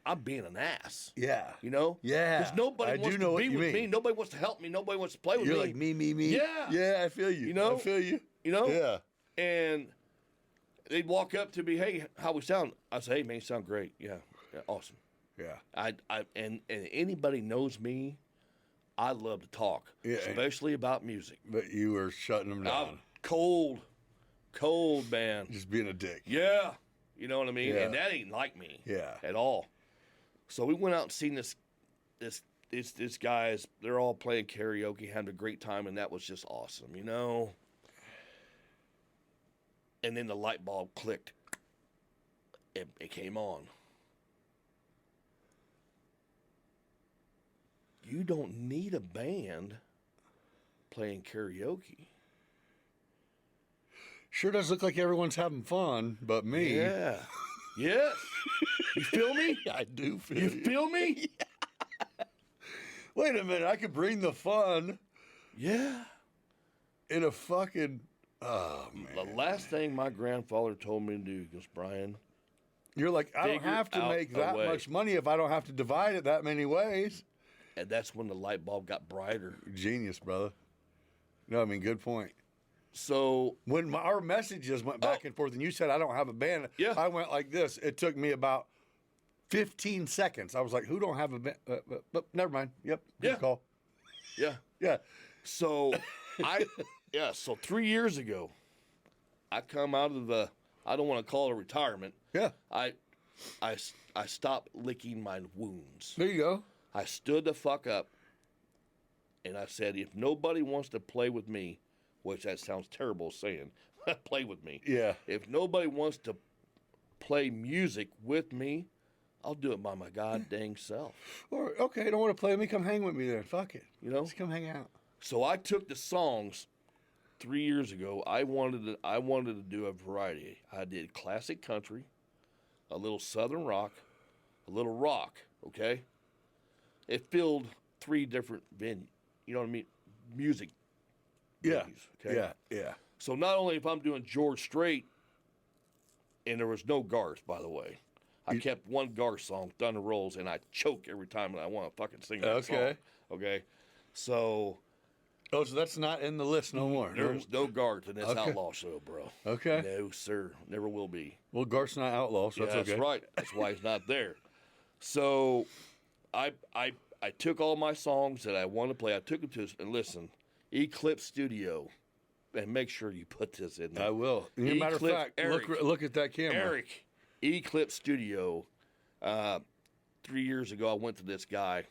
I'm being an ass. Yeah. You know? Yeah. Because nobody I wants do know to what be you with me. mean. Nobody wants to help me. Nobody wants to play with You're me. like me. Yeah. Yeah, I feel you. You know? I feel you. You know? Yeah. And they'd walk up to me, hey, how we sound? I say, hey, man, you sound great. Yeah, awesome. Yeah. And anybody knows me, I love to talk, Yeah. especially about music. But you were shutting them down. I'm cold, man. Just being a dick. Yeah, you know what I mean? Yeah. And that ain't like me. Yeah. At all. So we went out and seen this guys, they're all playing karaoke, having a great time, and that was just awesome, you know? And then the light bulb clicked. It came on. You don't need a band playing karaoke. Sure does look like everyone's having fun, but me. Yeah. Yes. You feel me? I do feel You feel me? Wait a minute, I could bring the fun Yeah. in a fucking. Oh, man. The last thing my grandfather told me to do was, Brian, You're like, I don't Figure have to out make a that way. much money if I don't have to divide it that many ways. and that's when the light bulb got brighter. Genius, brother. No, I mean, good point. So, When our messages went back and forth and you said, I don't have a band, Yeah. I went like this. It took me about 15 seconds. I was like, who don't have a band? But never mind. Yep. Good Yeah. call. yeah. Yeah. So, so 3 years ago, I come out of the, I don't want to call it a retirement. Yeah. I stopped licking my wounds. There you go. I stood the fuck up and I said, if nobody wants to play with me, which that sounds terrible saying, play with me. Yeah. If nobody wants to play music with me, I'll do it by my god dang self. Or, okay, don't want to play with me. Come hang with me then. Fuck it. You know? Just come hang out. So I took the songs 3 years ago. I wanted to do a variety. I did classic country, a little southern rock, a little rock, okay? It filled 3 different venues. You know what I mean? Music Yeah. venues, okay? Yeah. Yeah. So not only if I'm doing George Strait, and there was no Garth, by the way. I kept one Garth song, Thunder Rolls, and I choke every time that I want to fucking sing that song. Okay. Okay? So Oh, so that's not in the list no more. there's no Garth in this Okay. Outlaw show, bro. Okay. No, sir. Never will be. Well, Garth's not outlaw, so Yeah, that's okay. that's right. That's why he's not there. So I took all my songs that I wanted to play. I took them to, and listen, Eclipse Studio, and make sure you put this in there. I will. As a matter of Eclipse fact, Eric. look at that camera. Eric, Eclipse Studio. 3 years ago, I went to this guy,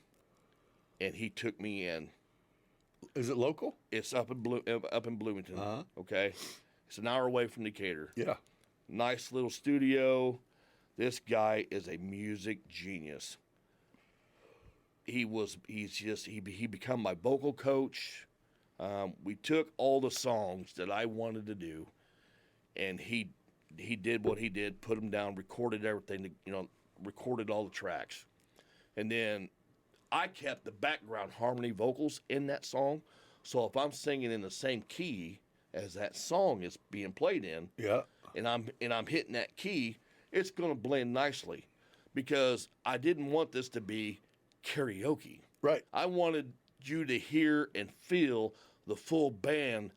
and he took me in. Is it local? It's up in Bloomington. Uh-huh. Okay, it's an hour away from Decatur. Yeah. Nice little studio. This guy is a music genius. He become my vocal coach. We took all the songs that I wanted to do, and he did what he did, put them down, recorded everything, recorded all the tracks. And then I kept the background harmony vocals in that song. So if I'm singing in the same key as that song is being played in, Yeah. and I'm hitting that key, it's going to blend nicely, because I didn't want this to be karaoke. Right. I wanted you to hear and feel the full band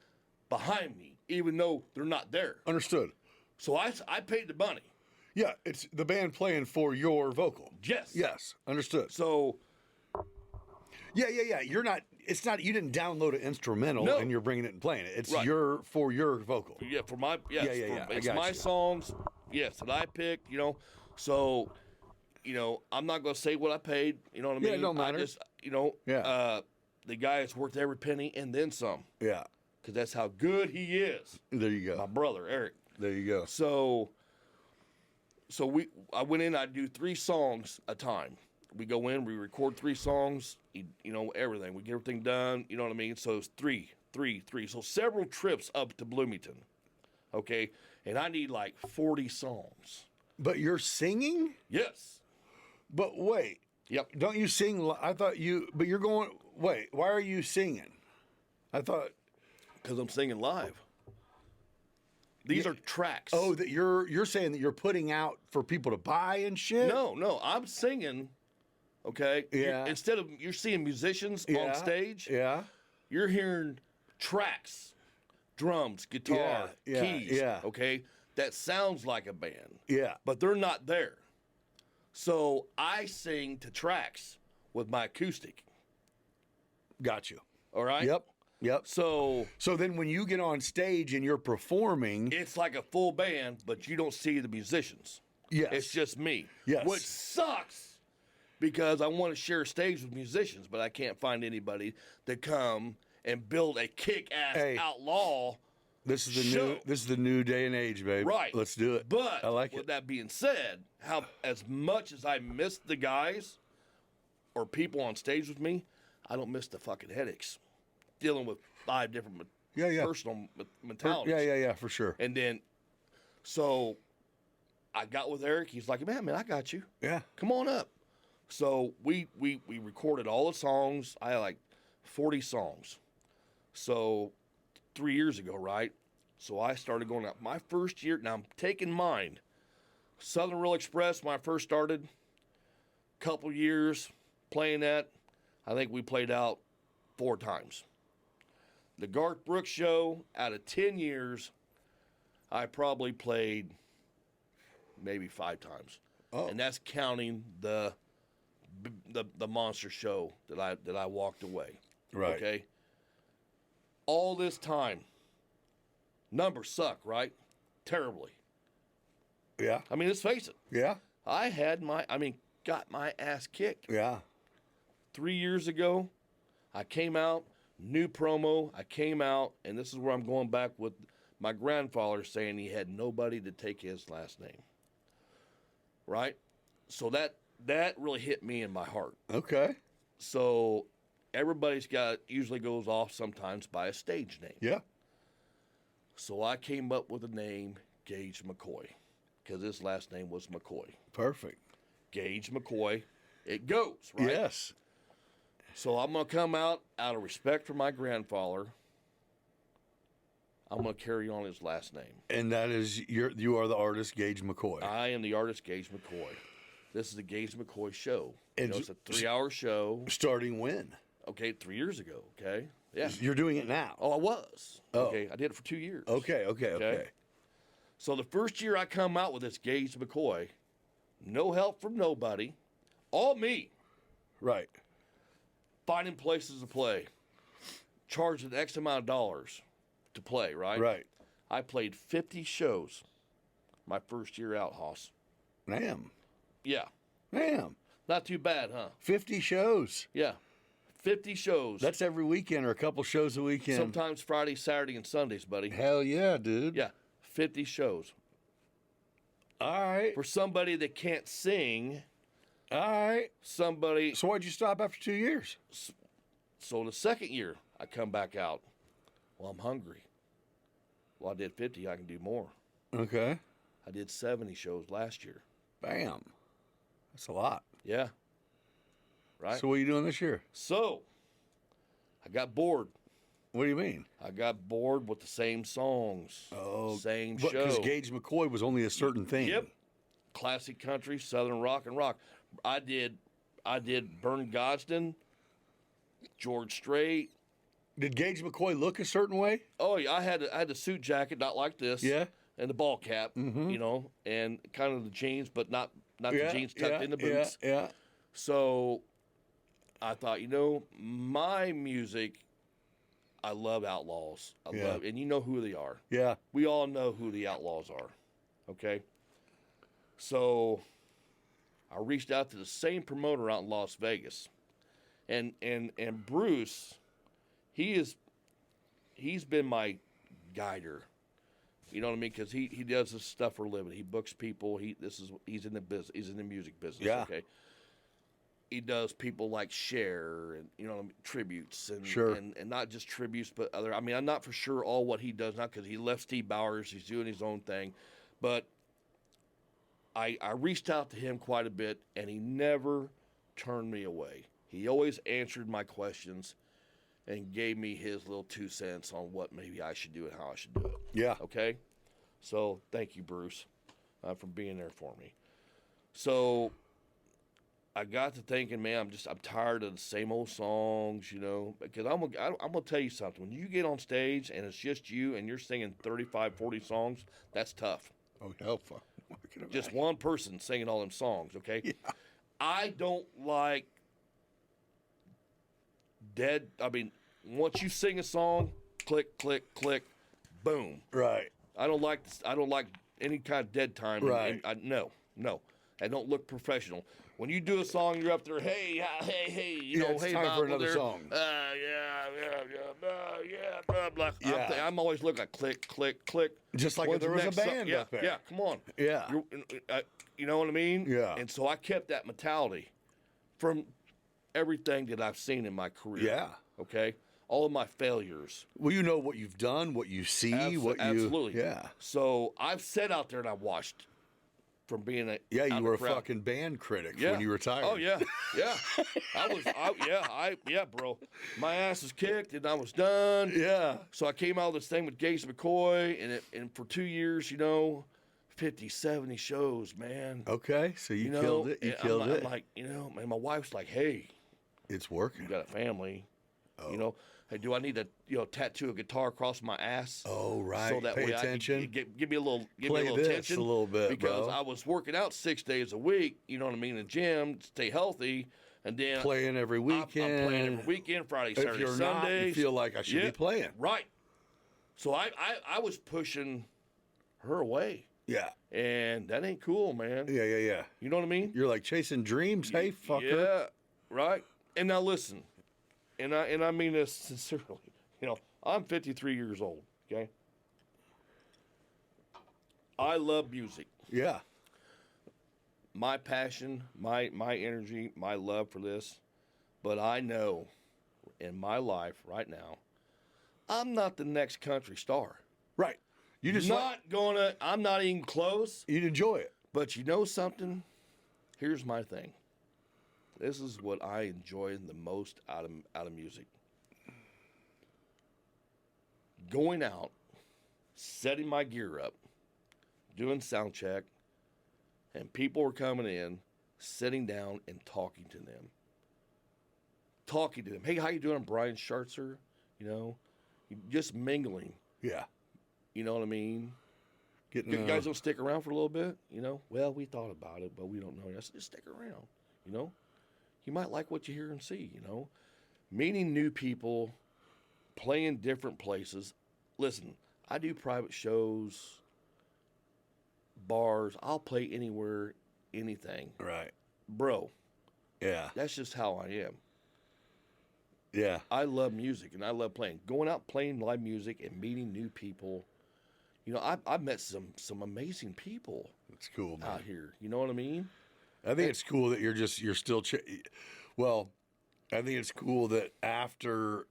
behind me, even though they're not there. Understood. So I paid the money. Yeah, it's the band playing for your vocal. Yes. Yes. Understood. So Yeah. You're not. It's not. You didn't download an instrumental No. and you're bringing it and playing it. It's Right. for your vocal. yeah, for my yes, Yeah. I it's got my you. songs. Yes, that I picked. So I'm not going to say what I paid. You know what I mean? Yeah, it don't matter. I just Yeah. the guy is worth every penny and then some, Yeah. because that's how good he is. There you My go. brother Eric. There you go. So I went in. I do 3 songs a time. We go in. We record 3 songs. You know, everything. We get everything done. You know what I mean. So it's 3. So several trips up to Bloomington. Okay, and I need like 40 songs. But you're singing? Yes. But wait. Yep. Don't you sing? I thought you. But you're going. Wait. Why are you singing? I thought. Because I'm singing live. These are tracks. Oh, that you're saying that you're putting out for people to buy and shit? No, I'm singing. Okay. Yeah. Instead of you're seeing musicians on stage, Yeah. you're hearing tracks, drums, guitar, Yeah, keys. yeah. Okay. That sounds like a band. Yeah. But they're not there. So I sing to tracks with my acoustic. Got you. All right. Yep. So So then when you get on stage and you're performing, it's like a full band, but you don't see the musicians. yes. It's just me. Yes. Which sucks because I want to share stage with musicians, but I can't find anybody to come and build a kick-ass Hey. outlaw. This is the show. this is the new day and age, babe. Right. Let's do it. But I like with it. that being said, how as much as I miss the guys or people on stage with me, I don't miss the fucking headaches. Dealing with 5 different Yeah. personal mentalities. Yeah, for sure. And then, so I got with Eric. He's like, man, I got you. Yeah. Come on up. So we recorded all the songs. I had like 40 songs. So 3 years ago, right? So I started going out. My first year, now I'm taking mine. Southern Rail Express, when I first started, couple years playing that. I think we played out 4 times. The Garth Brooks show, out of 10 years, I probably played maybe 5 times. Oh. And that's counting the monster show that I walked away. Right. Okay. All this time, numbers suck, right? Terribly. Yeah. I mean, let's face it. Yeah. I got my ass kicked. Yeah. 3 years ago, I came out, new promo. I came out, and this is where I'm going back with my grandfather saying he had nobody to take his last name. Right? So that really hit me in my heart. Okay. So everybody's usually goes off sometimes by a stage name. Yeah. So I came up with the name Gage McCoy because his last name was McCoy. Perfect. Gage McCoy. It goes, right? Yes. So I'm going to come out of respect for my grandfather. I'm going to carry on his last name. And that is you are the artist Gage McCoy. I am the artist Gage McCoy. This is the Gage McCoy show. And It's a 3-hour show. Starting when? Okay, 3 years ago. Okay, yeah. You're doing it now. Oh, I was. Oh. Okay, I did it for 2 years. Okay. So the first year I come out with this Gage McCoy, no help from nobody, all me. Right. Finding places to play, charging X amount of dollars to play, right? Right. I played 50 shows my first year out, Hoss. Damn. Yeah. Not too bad, huh? 50 shows. Yeah. 50 shows. That's every weekend or a couple shows a weekend. Sometimes Friday, Saturday, and Sundays, buddy. Hell yeah, dude. Yeah. 50 shows. All right. For somebody that can't sing, All right. somebody. So why'd you stop after 2 years? So the second year, I come back out. Well, I'm hungry. Well, I did 50. I can do more. Okay. I did 70 shows last year. Bam. That's a lot. Yeah. Right? So what are you doing this year? So, I got bored. What do you mean? I got bored with the same songs. Same show. Because Gage McCoy was only a certain thing. Yep. Classic country, southern rock and rock. I did Vern Godsden, George Strait. Did Gage McCoy look a certain way? Oh yeah, I had the suit jacket, not like this. Yeah. And the ball cap, you know, and kind of the jeans, but not the jeans tucked in the boots. Yeah. So I thought, my music, I love Outlaws. I love, and you know who they are. Yeah. We all know who the Outlaws are. Okay. So I reached out to the same promoter out in Las Vegas, And Bruce, he's been my guider. You know what I mean? Because he does this stuff for a living. He books people. He's in the business. He's in the music business. Yeah. Okay. He does people like Cher and tributes and Sure. and not just tributes but other. I mean, I'm not for sure all what he does, not because he left Steve Bowers. He's doing his own thing, but I reached out to him quite a bit, and he never turned me away. He always answered my questions and gave me his little 2 cents on what maybe I should do and how I should do it. Yeah. Okay? So thank you, Bruce, for being there for me. So I got to thinking, man, I'm tired of the same old songs, because I'm gonna tell you something. When you get on stage and it's just you and you're singing 35, 40 songs, that's tough. Oh, hell, fuck. Just one person singing all them songs, okay? Yeah. I don't like once you sing a song, click, click, click, boom. Right. I don't like any kind of dead time. Right. No. I don't look professional. When you do a song, you're up there, hey, hey, it's hey, time Bob, for another there. song. Blah, blah. Yeah. I'm always looking at click, click, click. Just like When's if there the was a next song? band Yeah, up there. yeah, come on. Yeah. You know what I mean? Yeah. And so I kept that mentality from everything that I've seen in my career. Yeah. Okay? All of my failures. Well, you know what you've done, what you see, Absolutely. Yeah. So I've sat out there and I've watched from being a Yeah, out you in were the a crowd. fucking band critic Yeah. when you retired. Oh yeah. Bro. My ass was kicked and I was done. Yeah. So I came out of this thing with Gase McCoy and for 2 years, 50, 70 shows, man. Okay, so you killed it. You killed it. I'm like, and my wife's like, hey, It's working. you got a family. Hey, do I need to tattoo a guitar across my ass? Oh, right. So that Pay way attention. I can give me a little Play this attention a little bit, because bro. I was working out 6 days a week. You know what I mean? In the gym, to stay healthy, and then Playing every weekend. I'm playing every weekend, Friday, If Saturday, you're Sundays. not, you feel like I should be playing. Right. So I was pushing her away, Yeah. and that ain't cool, man. Yeah. You know what I mean? You're like chasing dreams. Hey, fucker. Yeah, right. And now listen, and I mean this sincerely. I'm 53 years old. Okay. I love music. Yeah. My passion, my energy, my love for this, but I know in my life right now, I'm not the next country star. Right. You just I'm not even close. you'd enjoy it. But you know something? Here's my thing. This is what I enjoy the most out of music. Going out, setting my gear up, doing sound check, and people are coming in, sitting down and talking to them. Hey, how you doing, Brian Schartzer? Just mingling. Yeah. You know what I mean? Getting You guys don't stick around for a little bit, Well, we thought about it, but we don't know. I said, just stick around, You might like what you hear and see, Meeting new people, playing different places. Listen, I do private shows, bars. I'll play anywhere, anything. Right. Bro, Yeah. that's just how I am. Yeah. I love music, and I love playing. Going out playing live music and meeting new people. I've met some amazing people It's cool, man. out here. You know what I mean? I think it's cool that you're still well, I think it's cool that after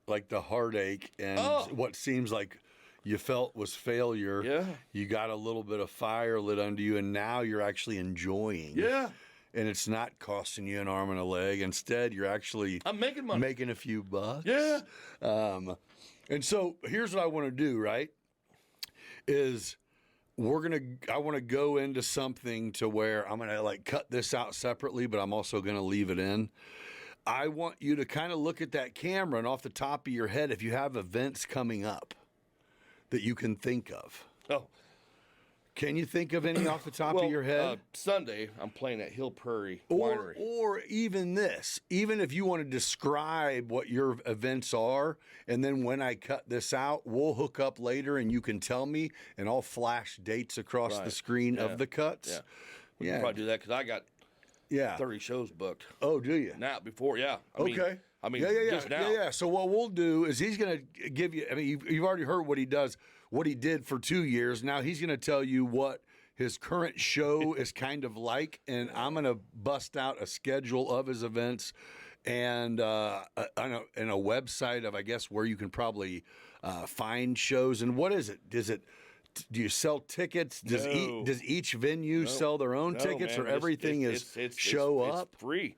like the heartache and what seems like you felt was failure, Yeah. you got a little bit of fire lit under you, and now you're actually enjoying. Yeah. And it's not costing you an arm and a leg. Instead, you're actually I'm making money. making a few bucks. Yeah. And so here's what I want to do, right? Is I want to go into something to where I'm going to like cut this out separately, but I'm also going to leave it in. I want you to kind of look at that camera and off the top of your head, if you have events coming up that you can think of. Oh. Can you think of any off the top of your head? Sunday, I'm playing at Hill Prairie Or Winery. even this, even if you want to describe what your events are, and then when I cut this out, we'll hook up later and you can tell me, and I'll flash dates across the screen of the cuts. Yeah. We can probably do that because Yeah. 30 shows booked. Oh, do you? Now, before, yeah. I mean, yeah. just now. Yeah. So what we'll do is he's going to give you. I mean, you've already heard what he does, what he did for 2 years. Now he's going to tell you what his current show is kind of like, and I'm going to bust out a schedule of his events and a website of, I guess, where you can probably find shows. And what is it? Do you sell tickets? Does each venue sell their own tickets, man, or everything is show up? It's free.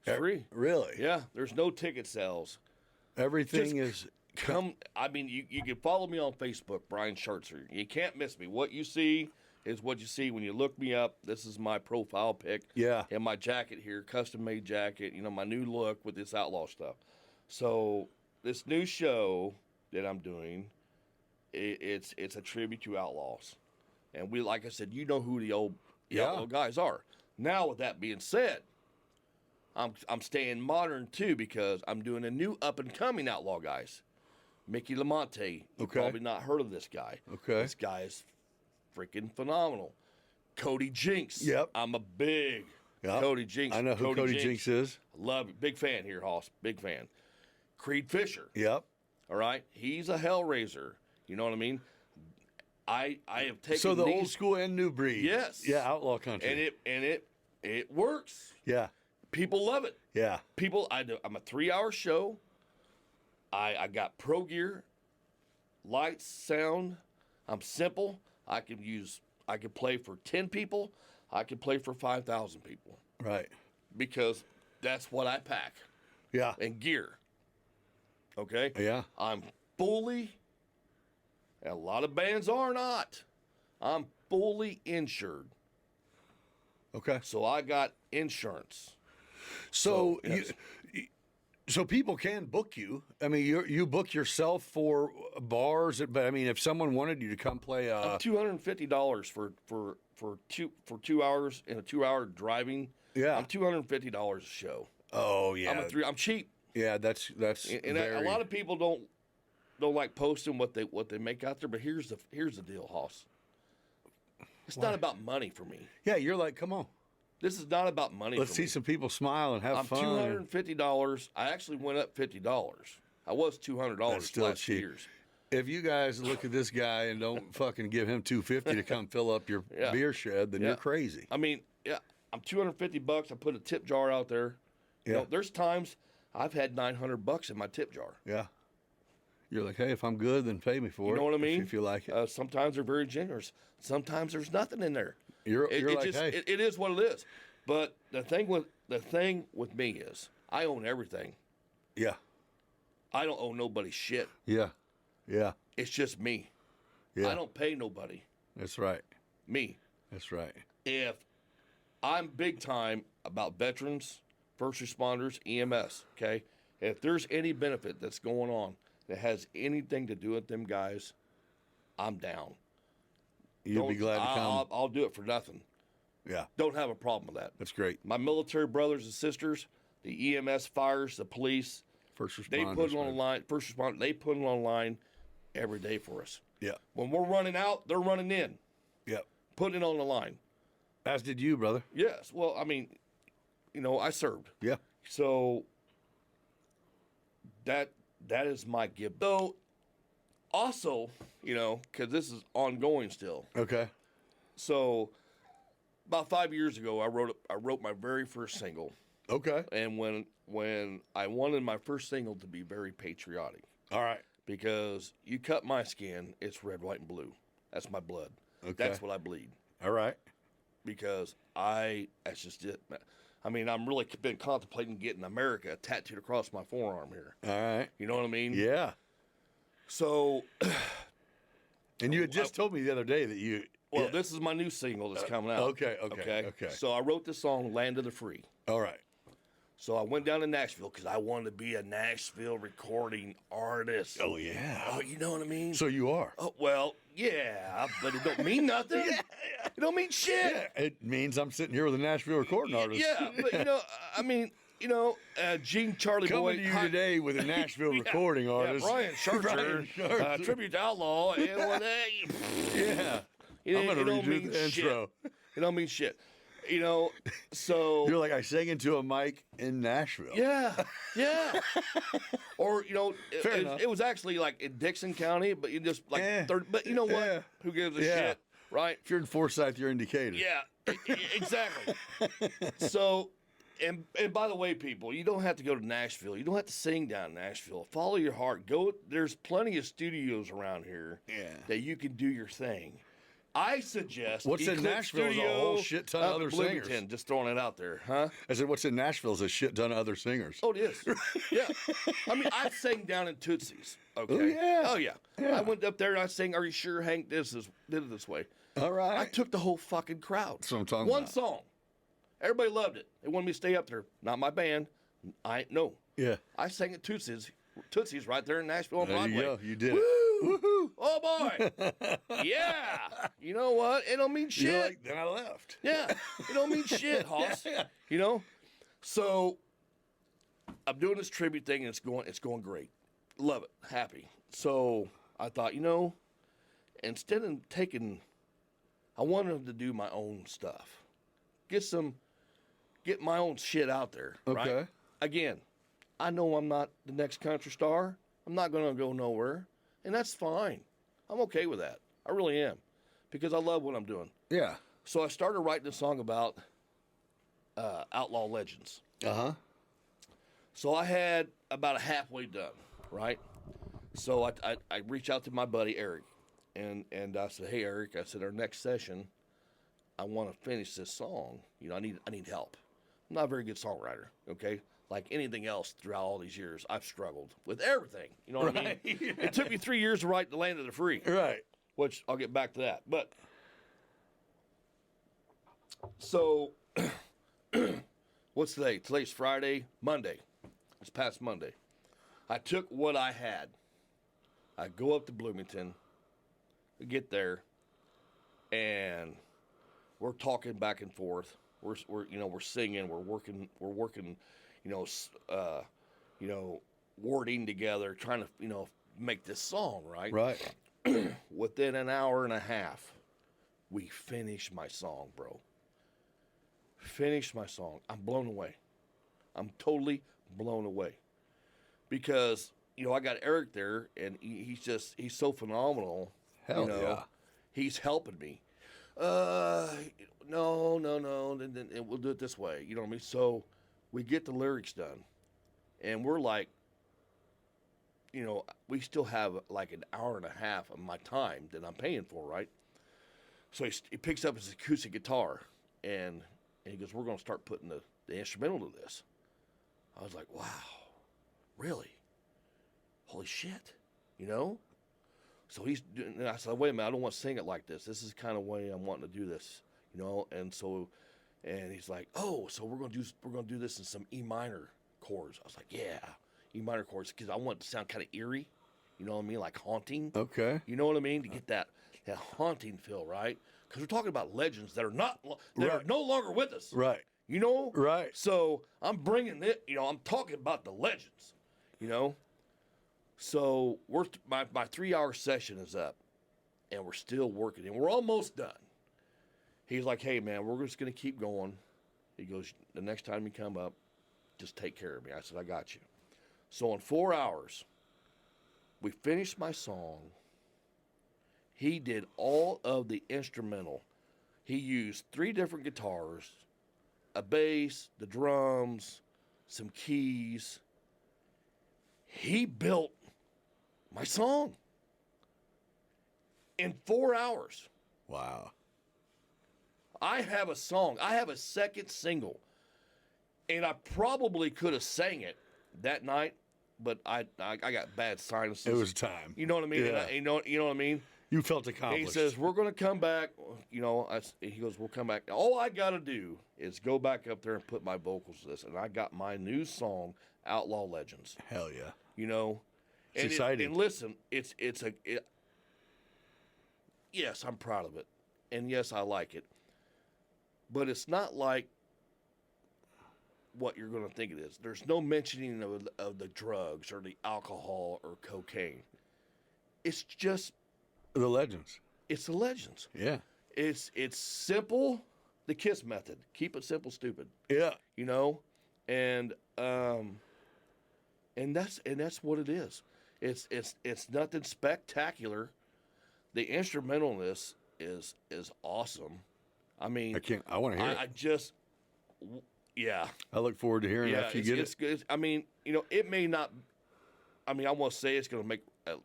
It's free. Really? Yeah. There's no ticket sales. Everything is. Come. I mean, you can follow me on Facebook, Brian Schertzer. You can't miss me. What you see is what you see when you look me up. This is my profile pic. Yeah. And my jacket here, custom made jacket. You know, my new look with this outlaw stuff. So this new show that I'm doing, it's a tribute to outlaws, and we, like I said, you know who the old outlaw guys are. Now, with that being said, I'm staying modern too, because I'm doing a new up and coming outlaw guys. Mickey Lamonte. You've probably not heard of this guy. Okay. This guy is freaking phenomenal. Cody Jinks. Yep. I'm a big Cody Jinks. I know who Cody Jinks is. Love it. Big fan here, Hoss. Big fan. Creed Fisher. Yep. All right. He's a hellraiser. You know what I mean? I have taken so the old school and new breed. Yes. Yeah, Outlaw Country. And it works. Yeah. People love it. Yeah. I'm a 3-hour show. I got pro gear, lights, sound. I'm simple. I can play for 10 people. I can play for 5,000 people. Right. Because that's what I pack. Yeah. And gear. Okay? Yeah. I'm fully, and a lot of bands are not, I'm fully insured. Okay. So I got insurance. So yes. So people can book you. I mean, you book yourself for bars, but I mean, if someone wanted you to come play, I'm $250 for 2 hours in a 2-hour driving. Yeah, I'm $250 a show. Oh yeah, I'm cheap. Yeah, that's and a lot of people don't like posting what they make out there. But here's the deal, Hoss. It's not about money for me. Yeah, you're like, come on. This is not about money. Let's see some people smile and have fun. I'm $250. I actually went up $50. I was $200 last years. If you guys look at this guy and don't fucking give him $250 to come fill up your beer shed, then you're crazy. I mean, I'm $250. I put a tip jar out there. Yeah. You know, there's times I've had $900 in my tip jar. Yeah. You're like, hey, if I'm good, then pay me for it. You know what I mean? If you like it. Sometimes they're very generous. Sometimes there's nothing in there. It is what it is. But the thing with me is I own everything. Yeah. I don't owe nobody shit. Yeah. Yeah. It's just me. Yeah. I don't pay nobody. That's right. Me. That's right. If I'm big time about veterans, first responders, EMS, okay? If there's any benefit that's going on that has anything to do with them guys, I'm down. You'd be glad to come. I'll do it for nothing. Yeah. Don't have a problem with that. That's great. My military brothers and sisters, the EMS, fires, the police, first responders, they put it on the line. First responders, they put it on the line every day for us. Yeah. When we're running out, they're running in. Yeah. Putting it on the line. As did you, brother. Yes. Well, I mean, I served. Yeah. So that is my gift. Though, also, because this is ongoing still. Okay. So about 5 years ago, I wrote my very first single. Okay. And when I wanted my first single to be very patriotic. All right. Because you cut my skin, it's red, white, and blue. That's my blood. Okay. That's what I bleed. All right. Because that's just it. I mean, I'm really been contemplating getting America tattooed across my forearm here. All right. You know what I mean? Yeah. So. And you had just told me the other day that you. Well, this is my new single that's coming out. Okay. So I wrote this song, Land of the Free. All right. So I went down to Nashville because I wanted to be a Nashville recording artist. Oh, yeah. Oh, you know what I mean? So you are. Oh, well, yeah, but it don't mean nothing. It don't mean shit. Yeah, it means I'm sitting here with a Nashville recording artist. Yeah, but, I mean, Gene Charlie Coming Boy. to you today with a Nashville recording artist. Brian Schertzer, tribute to Outlaw. Yeah. I'm going to redo the intro. It don't mean shit. You know, so You're like, I sang into a mic in Nashville. yeah. Or Fair enough. it was actually like in Dixon County, but you just like but you know what? Yeah. Who gives a Yeah. shit, right? If you're in Forsyth, you're in Decatur. Yeah, exactly. So, and by the way, people, you don't have to go to Nashville. You don't have to sing down in Nashville. Follow your heart. Go. There's plenty of studios around here that you can do your thing. I suggest What's in Eclipse Nashville is a Studio whole shit ton of up in other Bloomington. singers. Just throwing it out there, huh? I said, what's in Nashville is a shit ton of other singers. Oh, it is. Yeah. I mean, I sang down in Tootsie's. Okay. Oh, yeah. Oh, yeah. I went up there and I sang, "Are you sure Hank did it this way?" All right. I took the whole fucking crowd. That's what I'm talking One about. song. Everybody loved it. They wanted me to stay up there. Not my band. No. Yeah. I sang at Tootsie's right there in Nashville on There Broadway. you go. You did Woo! it. Woohoo! Oh boy. Yeah. You know what? It don't mean shit. You're like, then I left. Yeah. It don't mean shit, Hoss. You know? So I'm doing this tribute thing and it's going great. Love it. Happy. So I thought, instead of I wanted to do my own stuff. Get my own shit out there. Right? Okay. Again, I know I'm not the next country star. I'm not going to go nowhere. And that's fine. I'm okay with that. I really am. Because I love what I'm doing. Yeah. So I started writing a song about outlaw legends. Uh-huh. So I had about a halfway done, right? So I reached out to my buddy Eric, and I said, "Hey Eric," I said, "our next session, I want to finish this song. I need help. I'm not a very good songwriter, okay? Like anything else throughout all these years, I've struggled with everything. You know what I mean? It took me 3 years to write The Land of the Free, Right. which I'll get back to that. But so, what's today? Today's Friday, Monday. It's past Monday. I took what I had. I go up to Bloomington, get there, and we're talking back and forth. We're singing. We're working. Wording together, trying to make this song right. Right. Within an hour and a half, we finished my song, bro. Finished my song. I'm blown away. I'm totally blown away. Because, I got Eric there, and he's so phenomenal. Hell yeah. He's helping me. No, and we'll do it this way. You know what I mean? So we get the lyrics done, and we're like, we still have like an hour and a half of my time that I'm paying for, right? So he picks up his acoustic guitar, and he goes, "We're going to start putting the instrumental to this." I was like, "Wow, really? Holy shit, So and I said, "Wait a minute, I don't want to sing it like this. This is the kind of way I'm wanting to do this, And he's like, "Oh, so we're going to do this in some E minor chords." I was like, "Yeah, E minor chords, because I want it to sound kind of eerie, you know what I mean, like haunting. Okay. You know what I mean, to get that haunting feel, right? Because we're talking about legends that are are no longer with us, Right. Right. So I'm bringing it, I'm talking about the legends, So my 3-hour session is up, and we're still working, and we're almost done. He's like, "Hey man, we're just gonna keep going." He goes, "The next time you come up, just take care of me." I said, "I got you." So in 4 hours, we finished my song. He did all of the instrumental. He used 3 different guitars, a bass, the drums, some keys. He built my song in 4 hours. Wow. I have a song. I have a second single, and I probably could have sang it that night, but I got bad sinuses. It was time. You know what I mean? Yeah. You know what I mean? You felt And accomplished. he says, "We're going to come back." He goes, "We'll come back. All I got to do is go back up there and put my vocals to this." And I got my new song, Outlaw Legends. Hell yeah. It's exciting. And listen, yes, I'm proud of it. And yes, I like it. But it's not like what you're going to think it is. There's no mentioning of the drugs or the alcohol or cocaine. It's just, The legends. it's the legends. Yeah. It's simple, the KISS method. Keep it simple, stupid. Yeah. You know, and that's what it is. It's nothing spectacular. The instrumentalness is awesome. I mean, I want to hear it. Yeah. I look forward to hearing it after you get it's it. good. I mean, you know, it may not. I mean, I want to say it's going to make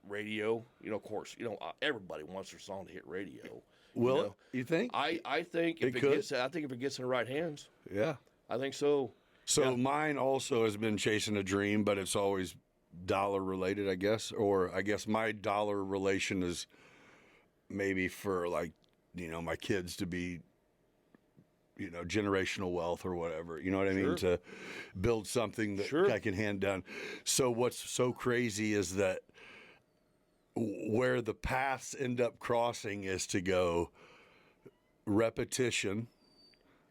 radio. You know, of course, you know, everybody wants their song to hit radio. Will you think? I think if it gets, I think if it gets in the right hands. Yeah. I think so. So mine also has been chasing a dream, but it's always dollar related, I guess. Or I guess my dollar relation is maybe for like, you know, my kids to be, you know, generational wealth or whatever. You know what I mean? To build something that I can hand down. So what's so crazy is that where the paths end up crossing is to go repetition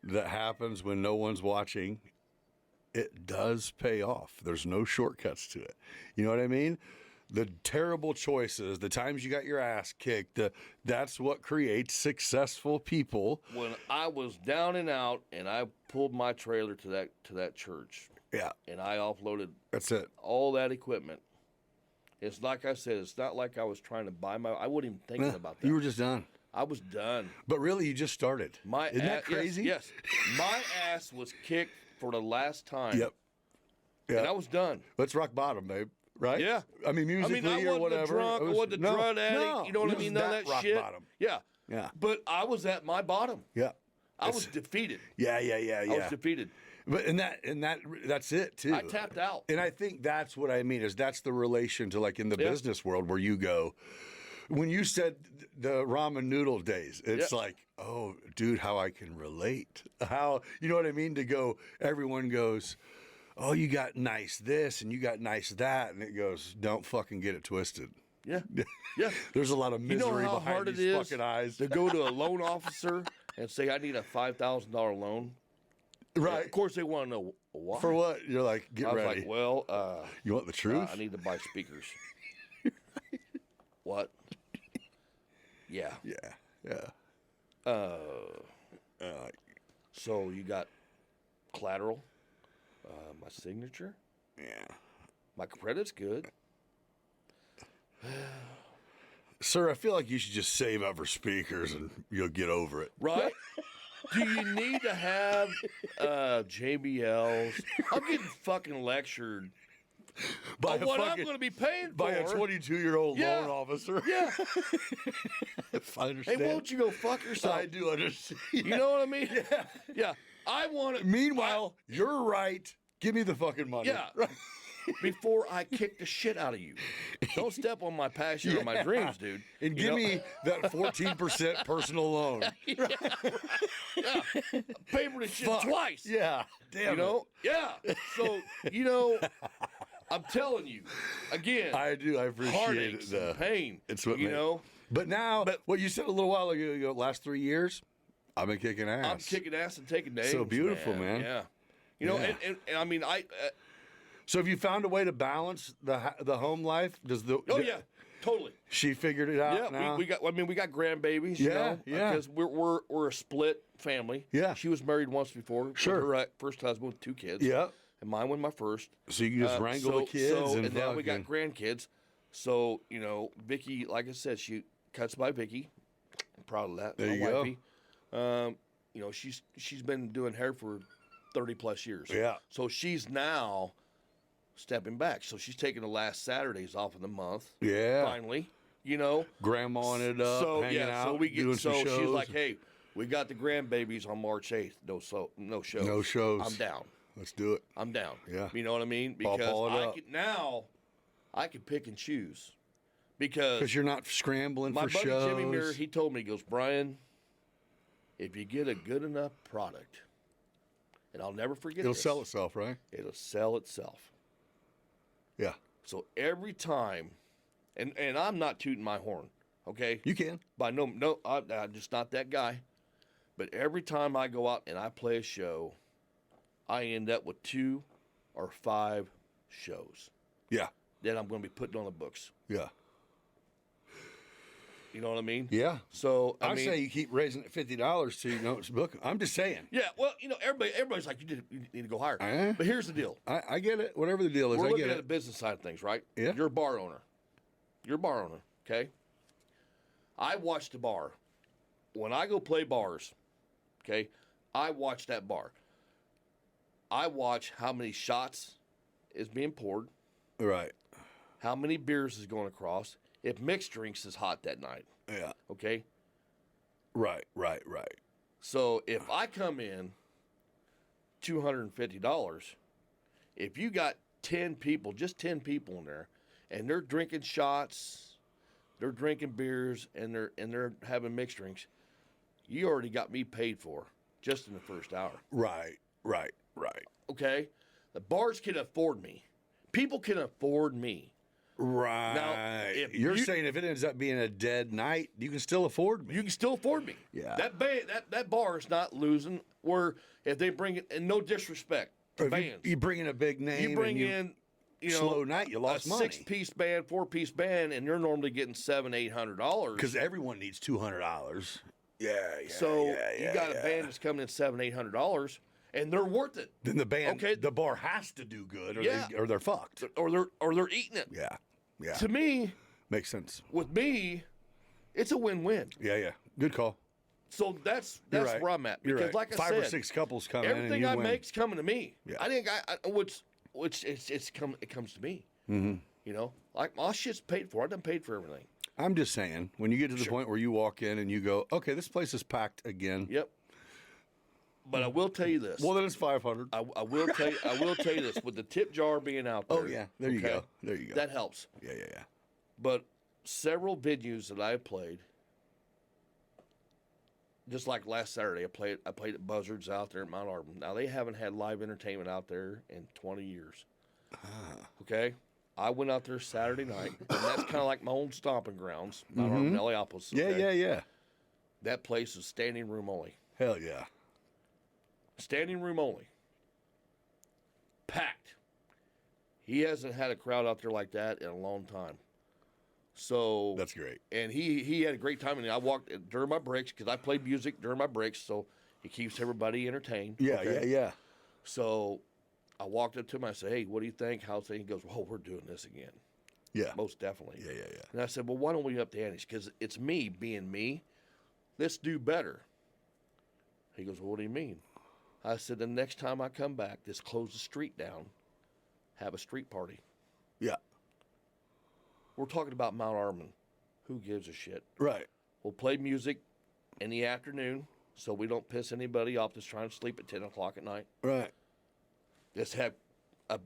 that happens when no one's watching. It does pay off. There's no shortcuts to it. You know what I mean? The terrible choices, the times you got your ass kicked, that's what creates successful people. When I was down and out and I pulled my trailer to that church. Yeah. And I offloaded all that equipment. It's like I said, it's not like I was trying to buy I wasn't even thinking about that. You were just done. I was done. But really, you just started. Isn't that crazy? Yes. My ass was kicked for the last time. Yep. Yeah. And I was done. Let's rock bottom, babe. Right? Yeah. I mean, musically or whatever. I wasn't the drug addict. You know what I mean? None of that rock shit. Bottom. Yeah. Yeah. But I was at my bottom. Yeah. I was defeated. Yeah. I was defeated. But that's it too. I tapped out. And I think that's what I mean is that's the relation to like in the business world where you go. When you said the ramen noodle days, it's like, oh, dude, how I can relate. How, you know what I mean? To go, everyone goes, oh, you got nice this and you got nice that. And it goes, don't fucking get it twisted. Yeah. Yeah. There's a lot of misery you know how behind hard these it is fucking eyes. to go to a loan officer and say, I need a $5,000 loan. Right. And of course, they want to know why. For what? You're like, get ready. I was like, well, you want the truth? I need to buy speakers. What? Yeah. So you got collateral, my signature. Yeah. My credit's good. Sir, I feel like you should just save up for speakers and you'll get over it. Right? Do you need to have JBLs? I'm getting fucking lectured by what I'm going to be paying for. By a 22-year-old loan officer. Yeah. If I understand. Hey, won't you go fuck yourself? I do understand. You know what I mean? Yeah. I want it. Meanwhile, you're right. Give me the fucking money. Yeah. Right. Before I kick the shit out of you. Don't step on my passion or my dreams, dude. And give me that 14% personal loan. Yeah. Pay for the shit twice. Yeah. Damn you know? Yeah. So, you know, I'm telling you, again. I do. I appreciate heartaches it. And pain. It's what you know? But now, what you said a little while ago, last 3 years, I've been kicking ass. I'm kicking ass and taking names. So beautiful, man. Yeah. You know, and I mean, so have you found a way to balance the home life? Yeah, totally. She figured it out. Yeah, now? we got grandbabies. You know, because we're a split family. Yeah, she was married once before. Sure, her first husband with 2 kids. Yeah, and mine was my first. So you can just wrangle the kids, and now we got grandkids. So you know, Vicky, like I said, she cuts by Vicky. I'm proud of that. There you wifey. Go. You know, she's been doing hair for 30+ years. Yeah. So she's now stepping back. So she's taking the last Saturdays off of the month. Yeah. Finally, you know. Grandmaing it up, hanging out, so we get doing some shows. She's like, hey, we got the grandbabies on March 8th. No shows. No shows. I'm down. Let's do it. I'm down. Yeah. You know what I mean? Ball Because I can pick and choose. Because you're not scrambling for shows. My buddy Jimmy Muir, he told me, he goes, Brian, if you get a good enough product, and I'll never forget It'll this, sell itself, right? It'll sell itself. Yeah. So every time, and I'm not tooting my horn, okay? You can. I'm just not that guy. But every time I go out and I play a show, I end up with 2 or 5 shows. Yeah. That I'm going to be putting on the books. Yeah. You know what I mean? Yeah. So I say you keep raising it $50 to it's book. I'm just saying. Yeah. Well, everybody's like, you need to go higher. But here's the deal. I get it. Whatever the deal is, We're I looking get at it. the business side of things, right? Yeah. You're a bar owner. Okay? I watch the bar. When I go play bars, okay, I watch that bar. I watch how many shots is being poured, Right. how many beers is going across, if mixed drinks is hot that night. Yeah. Okay? Right. So if I come in $250, if you got 10 people, just 10 people in there, and they're drinking shots, they're drinking beers, and they're having mixed drinks, you already got me paid for just in the first hour. Right. Okay? The bars can afford me. People can afford me. Right. Now, if You're you- saying if it ends up being a dead night, you can still afford me. You can still afford me. Yeah. That bar is not losing. Where if they bring it, and no disrespect to If bands, you bring in a big name. you bring and in, slow night, you lost a money. 6-piece band, 4-piece band, and you're normally getting $700-800 because everyone needs $200. Yeah. So you got a band that's coming in $700-800, and they're worth it. Then the band, Okay. the bar has to do good, or Yeah. or they're fucked. or they're eating it. Yeah. To me, Makes sense. with me, it's a win-win. Yeah. Good call. So that's You're right. where I'm at. You're Because right. like I Five said, or six couples come in and everything you I win. make's coming to me. Yeah. I think it comes to me. Mm-hmm. You know, like my shit's paid for. I done paid for everything. I'm just saying, when you get to the point where you walk in and you go, okay, this place is packed again. Yep. But I will tell you this. Well, then it's 500. I will tell you this. With the tip jar being out there. Oh yeah, there you okay, go. That helps. Yeah. But several venues that I've played, just like last Saturday, I played at Buzzards out there at Mount Auburn. Now they haven't had live entertainment out there in 20 years. Okay, I went out there Saturday night, and that's kind of like my own stomping grounds, Mount Auburn, Heliopolis. Okay? Yeah. That place is standing room only. Hell yeah. Standing room only. Packed. He hasn't had a crowd out there like that in a long time. So That's great. And he had a great time. And I walked during my breaks because I play music during my breaks, so it keeps everybody entertained. Yeah, okay? yeah. So I walked up to him. I said, "Hey, what do you think? How's things?" He goes, "Well, we're doing this again." Yeah. Most definitely. Yeah. And I said, "Well, why don't we up the antes? Because it's me being me. Let's do better." He goes, "Well, what do you mean?" I said, "The next time I come back, just close the street down, have a street party." Yeah. We're talking about Mount Auburn. Who gives a shit? Right. We'll play music in the afternoon so we don't piss anybody off that's trying to sleep at 10 o'clock at night. Right. Just have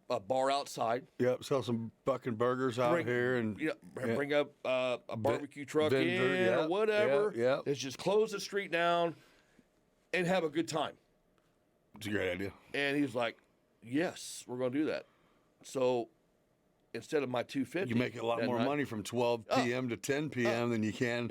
a bar outside. Yep. Sell some fucking burgers out here and Bring up a barbecue truck vendor, in yeah, or whatever. yeah. Let's just close the street down and have a good time. It's a great idea. And he's like, "Yes, we're going to do that." So instead of my $250, You make a lot that more night- money from 12 p.m. to 10 p.m. than you can.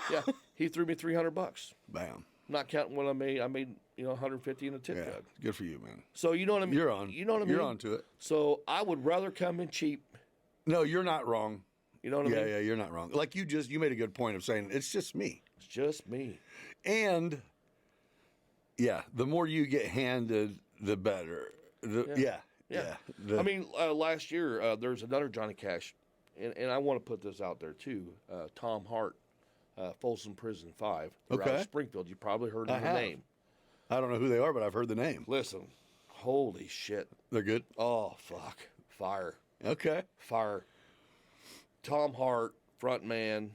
Yeah, he threw me $300. Bam. Not counting what I made. I made $150 in a tip Yeah. jug. Good for you, man. So you know what I mean. You're on. You know what I mean. You're on to it. So I would rather come in cheap. No, you're not wrong. You know what I mean. Yeah, you're not wrong. Like you made a good point of saying it's just me. It's just me. And yeah, the more you get handed, the better. Yeah. I mean, last year there's another Johnny Cash, and I want to put this out there too. Tom Hart, Folsom Prison 5. They're out of Okay. Springfield. You probably heard of the have. name. I don't know who they are, but I've heard the name. Listen, holy shit. They're good. Oh fuck, fire. Okay. Fire. Tom Hart, front man.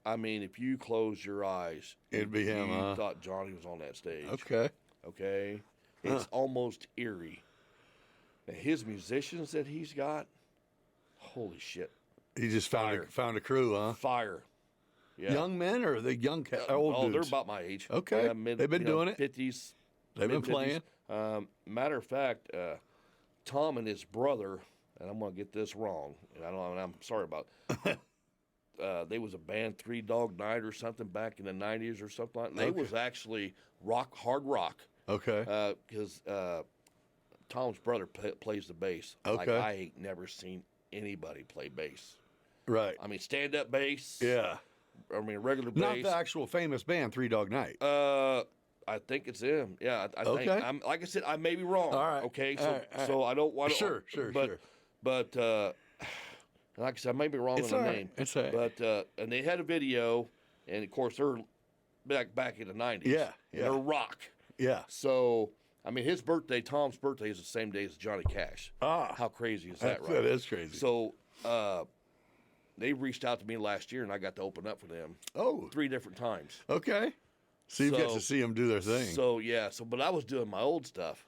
I mean, if you close your eyes, It'd be him, you huh? thought Johnny was on that stage. Okay. Okay? It's almost eerie. And his musicians that he's got, holy shit. He just Fire. found a crew, huh? Fire. Yeah. Young men or the young old Oh, dudes? they're about my age. Okay. They've been doing it? 50s. They've been mid-50s. playing. Matter of fact, Tom and his brother, and I'm going to get this wrong, and I'm sorry about it. They was a band, Three Dog Night or something back in the 90s or something like that. They was actually hard rock. Okay. Because Tom's brother plays the bass. Like Okay. I ain't never seen anybody play bass. Right. I mean, stand-up bass. Yeah. regular Not bass. the actual famous band, Three Dog Night. I think it's him. Yeah, I Okay. think. Like I said, I may be wrong. All right. Okay, All so right, all right. so I don't want to. Sure. But like I said, I may be wrong It's on all the right. name. It's all right. But and they had a video, and of course they're back in the '90s. Yeah, And they're rock. Yeah. So I mean, his birthday, Tom's birthday, is the same day as Johnny Cash. Ah. How crazy is that, right? That is crazy. So they reached out to me last year, and I got to open up for them Oh, 3 different times. okay. So you get to see them do their thing. So yeah, but I was doing my old stuff,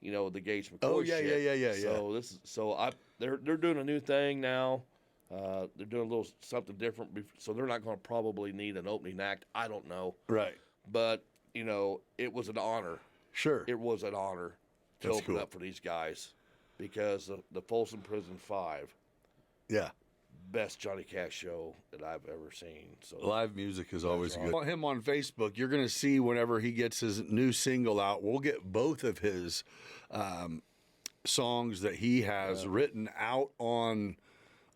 the Gage McCoy Oh, yeah, shit. yeah. So they're doing a new thing now. They're doing a little something different. So they're not going to probably need an opening act. I don't know, Right. but it was an honor. Sure. It was an honor to That's open cool. up for these guys because the Folsom Prison 5. Yeah. Best Johnny Cash show that I've ever seen. So Live music is always right. good. Follow him on Facebook. You're going to see whenever he gets his new single out, we'll get both of his songs that he has written out on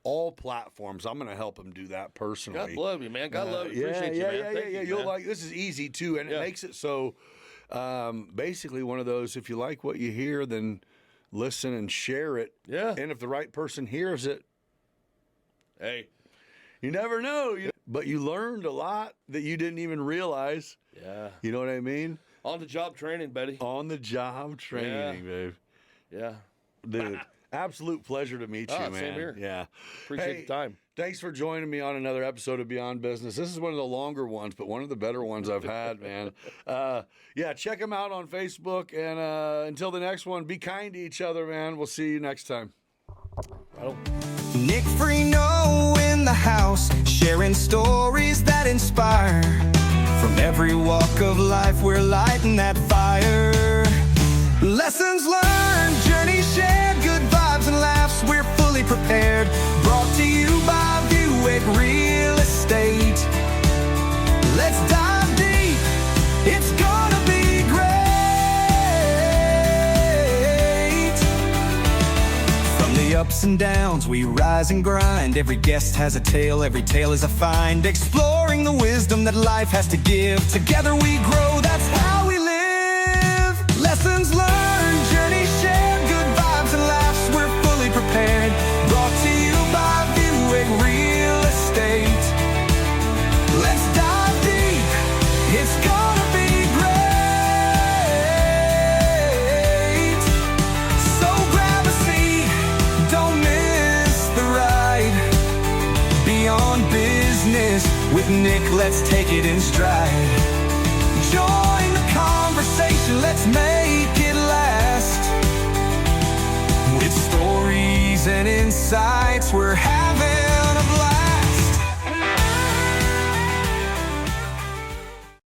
all platforms. I'm going to help him do that personally. God love you, man. God love you. Appreciate you, man. Thank you, You'll man. like this is easy too, and Yeah. it makes it so basically one of those. If you like what you hear, then listen and share it. Yeah. And if the right person hears it, Hey. you never know. But you learned a lot that you didn't even realize. Yeah. You know what I mean? On the job training, buddy. On the job training, babe. Yeah. Dude, absolute pleasure to meet you, man. Same here. Yeah. Appreciate the time. Thanks for joining me on another episode of Beyond Business. This is one of the longer ones, but one of the better ones I've had, man. Yeah, check them out on Facebook. And until the next one, be kind to each other, man. We'll see you next time. Nick Freno in the house, sharing stories that inspire. From every walk of life, we're lighting that fire. Lessons learned, journeys shared, good vibes and laughs, we're fully prepared. Brought to you by Buick Real Estate. Let's dive deep, it's gonna be great. From the ups and downs, we rise and grind. Every guest has a tale, every tale is a find. Exploring the wisdom that life has to give. Together we grow, that's how we live. Lessons learned, journeys shared, good vibes and laughs, we're fully prepared. Brought to you by Buick Real Estate. Let's dive deep, it's gonna be great. So grab a seat, don't miss the ride. Beyond Business with Nick, let's take it in stride. Join the conversation, let's make it last. With stories and insights, we're happy